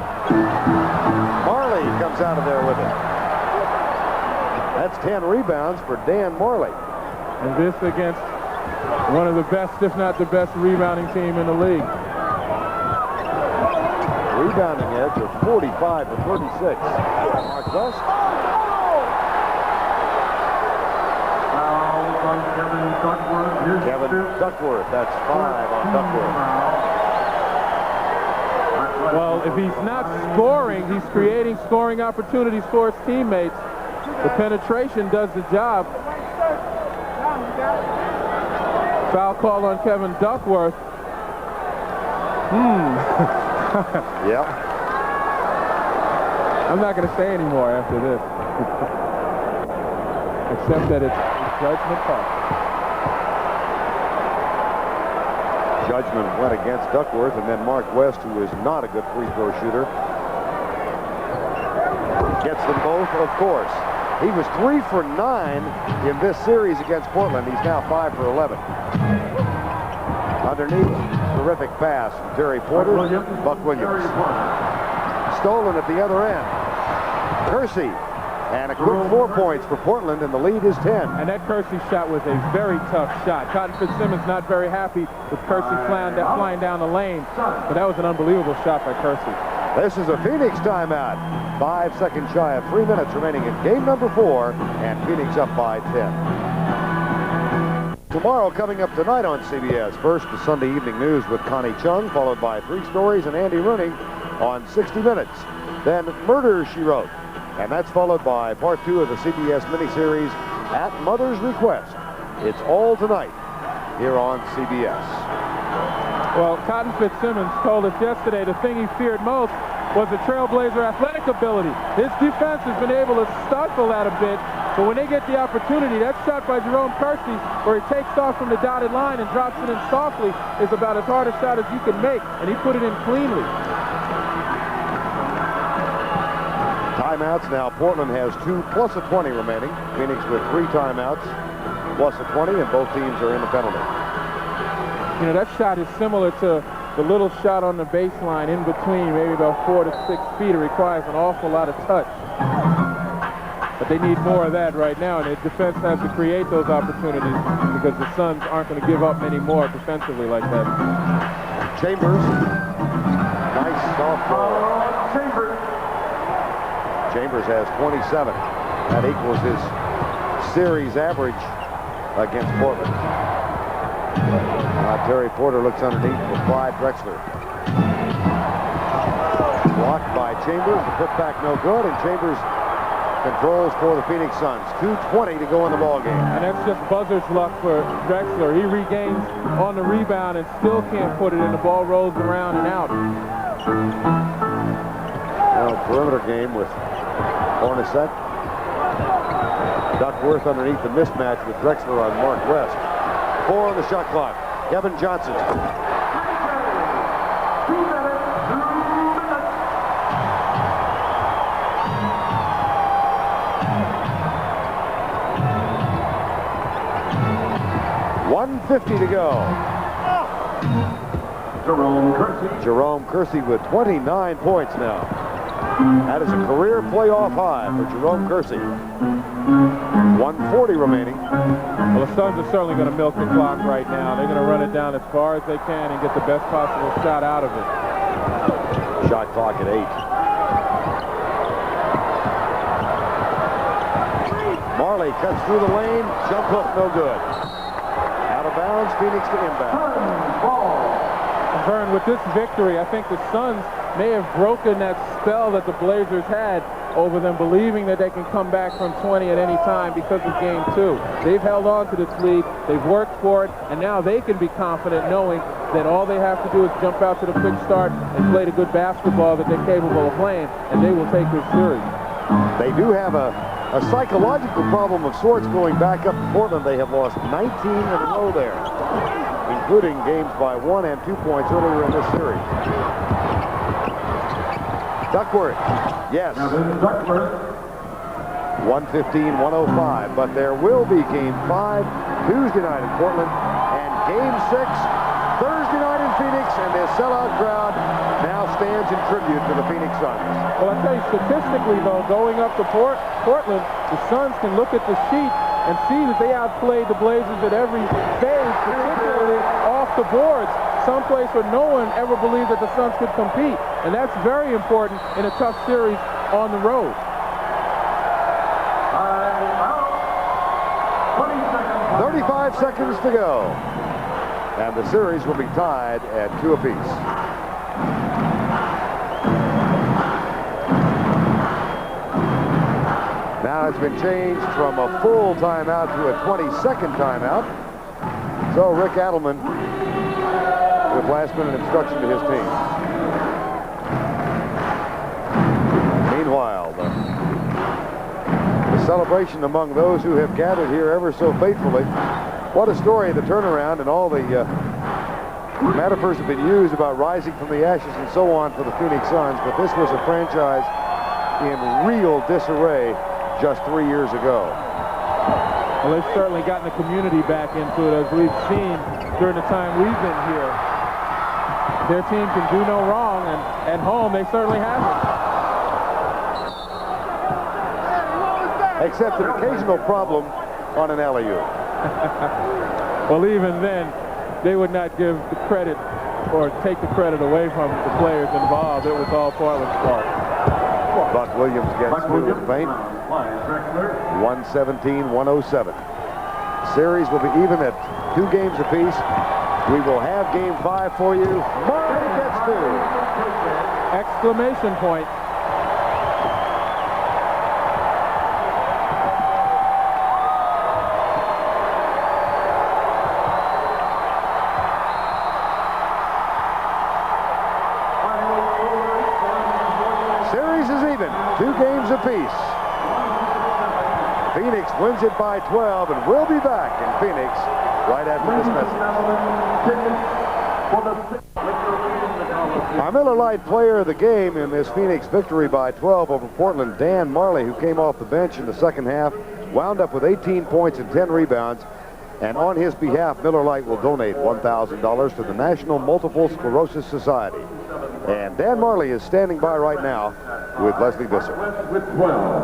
Marley comes out of there with it. That's 10 rebounds for Dan Marley. And this against one of the best, if not the best, rebounding team in the league. Rebounding edge of 45 to 36. Mark West. Kevin Duckworth. Kevin Duckworth. That's 5 on Duckworth. Well, if he's not scoring, he's creating scoring opportunities for his teammates. The penetration does the job. Foul call on Kevin Duckworth. Yep. I'm not going to say anymore after this. Except that it's judgment call. Judgment went against Duckworth, and then Mark West, who is not a good free throw shooter, gets them both, of course. He was 3 for 9 in this series against Portland. He's now 5 for 11. Underneath, terrific pass from Terry Porter, Buck Williams. Stolen at the other end. Kersey. And a quick 4 points for Portland, and the lead is 10. And that Kersey shot was a very tough shot. Cotton Fitzsimmons not very happy with Kersey flying down the lane, but that was an unbelievable shot by Kersey. This is a Phoenix timeout. 5 seconds shy of 3 minutes remaining in game number 4, and Phoenix up by 10. Tomorrow, coming up tonight on CBS. First, the Sunday evening news with Connie Chung, followed by 3 Stories and Andy Rooney on 60 Minutes. Then Murder, She Wrote. And that's followed by part 2 of the CBS miniseries, At Mother's Request. It's all tonight here on CBS. Well, Cotton Fitzsimmons told us yesterday the thing he feared most was the Trailblazer athletic ability. His defense has been able to stifle that a bit, but when they get the opportunity, that shot by Jerome Kersey, where he takes off from the dotted line and drops it in softly, is about as hard a shot as you can make, and he put it in cleanly. Timeouts now. Portland has 2 plus a 20 remaining. Phoenix with 3 timeouts plus a 20, and both teams are in the penalty. You know, that shot is similar to the little shot on the baseline in between, maybe about 4 to 6 feet. It requires an awful lot of touch. But they need more of that right now, and the defense has to create those opportunities because the Suns aren't going to give up many more defensively like that. Chambers. Nice soft ball. Chambers has 27. That equals his series average against Portland. Terry Porter looks underneath for Clyde Drexler. Blocked by Chambers. The putback no good, and Chambers controls for the Phoenix Suns. 2:20 to go in the ball game. And that's just buzzer's luck for Drexler. He regains on the rebound and still can't put it in. The ball rolls around and out. Well, perimeter game with Hornacek. Duckworth underneath the mismatch with Drexler on Mark West. 4 on the shot clock. Kevin Johnson. .150 to go. Jerome Kersey with 29 points now. That is a career playoff high for Jerome Kersey. 140 remaining. Well, the Suns are certainly going to milk the clock right now. They're going to run it down as far as they can and get the best possible shot out of it. Shot clock at 8. Marley cuts through the lane. Jump hook, no good. Out of bounds, Phoenix to inbound. Vern, with this victory, I think the Suns may have broken that spell that the Blazers had over them, believing that they can come back from 20 at any time because of Game 2. They've held on to this lead, they've worked for it, and now they can be confident knowing that all they have to do is jump out to the quick start and play the good basketball that they're capable of playing, and they will take this series. They do have a psychological problem of sorts going back up to Portland. They have lost 19 in a row there, including games by 1 and 2 points earlier in this series. Duckworth, yes. 115-105, but there will be Game 5 Tuesday night in Portland and Game 6 Thursday night in Phoenix, and their sellout crowd now stands in tribute to the Phoenix Suns. Well, I tell you, statistically, though, going up to Portland, the Suns can look at the sheet and see that they outplayed the Blazers at every stage, particularly off the boards, someplace where no one ever believed that the Suns could compete. And that's very important in a tough series on the road. 35 seconds to go. And the series will be tied at 2 apiece. Now it's been changed from a full timeout to a 20-second timeout. So Rick Adelman with last-minute instruction to his team. Meanwhile, the celebration among those who have gathered here ever so faithfully. What a story, the turnaround, and all the metaphors have been used about rising from the ashes and so on for the Phoenix Suns, but this was a franchise in real disarray just 3 years ago. Well, they've certainly gotten the community back into it, as we've seen during the time we've been here. Their team can do no wrong, and at home they certainly haven't. Except an occasional problem on an alley-oop. Well, even then, they would not give the credit or take the credit away from the players involved. It was all Portland's fault. Buck Williams gets through the paint. 117-107. Series will be even at 2 games apiece. We will have Game 5 for you. Marley gets 2. Exclamation point. Series is even, 2 games apiece. Phoenix wins it by 12, and we'll be back in Phoenix right after this message. Our Miller Lite player of the game in this Phoenix victory by 12 over Portland, Dan Marley, who came off the bench in the second half, wound up with 18 points and 10 rebounds. And on his behalf, Miller Lite will donate $1,000 to the National Multiple Sclerosis Society. And Dan Marley is standing by right now with Leslie Visser.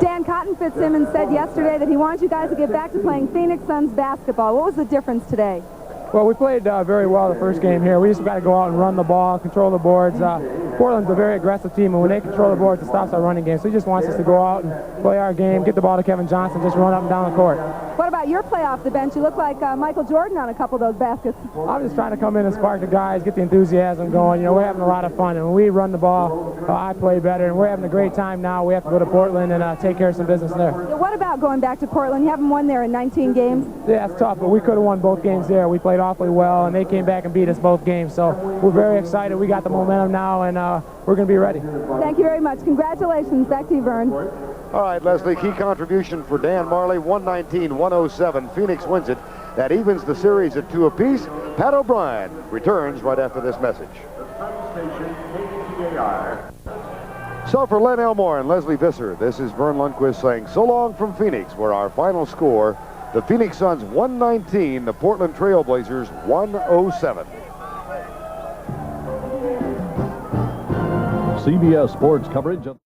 Dan, Cotton Fitzsimmons said yesterday that he wants you guys to get back to playing Phoenix Suns basketball. What was the difference today? Well, we played very well the first game here. We just got to go out and run the ball, control the boards. Portland's a very aggressive team, and when they control the boards, it stops our running game. So he just wants us to go out and play our game, get the ball to Kevin Johnson, just run up and down the court. What about your play off the bench? You look like Michael Jordan on a couple of those baskets. I'm just trying to come in and spark the guys, get the enthusiasm going. You know, we're having a lot of fun, and when we run the ball, I play better, and we're having a great time now. We have to go to Portland and take care of some business there. What about going back to Portland? You haven't won there in 19 games. Yeah, it's tough, but we could have won both games there. We played awfully well, and they came back and beat us both games. So we're very excited. We got the momentum now, and we're going to be ready. Thank you very much. Congratulations. Back to you, Vern. All right, Leslie, key contribution for Dan Marley, 119-107. Phoenix wins it. That evens the series at 2 apiece. Pat O'Brien returns right after this message. So for Len Elmore and Leslie Visser, this is Vern Lundquist saying so long from Phoenix, where our final score, the Phoenix Suns 119, the Portland Trail Blazers 107. CBS Sports coverage of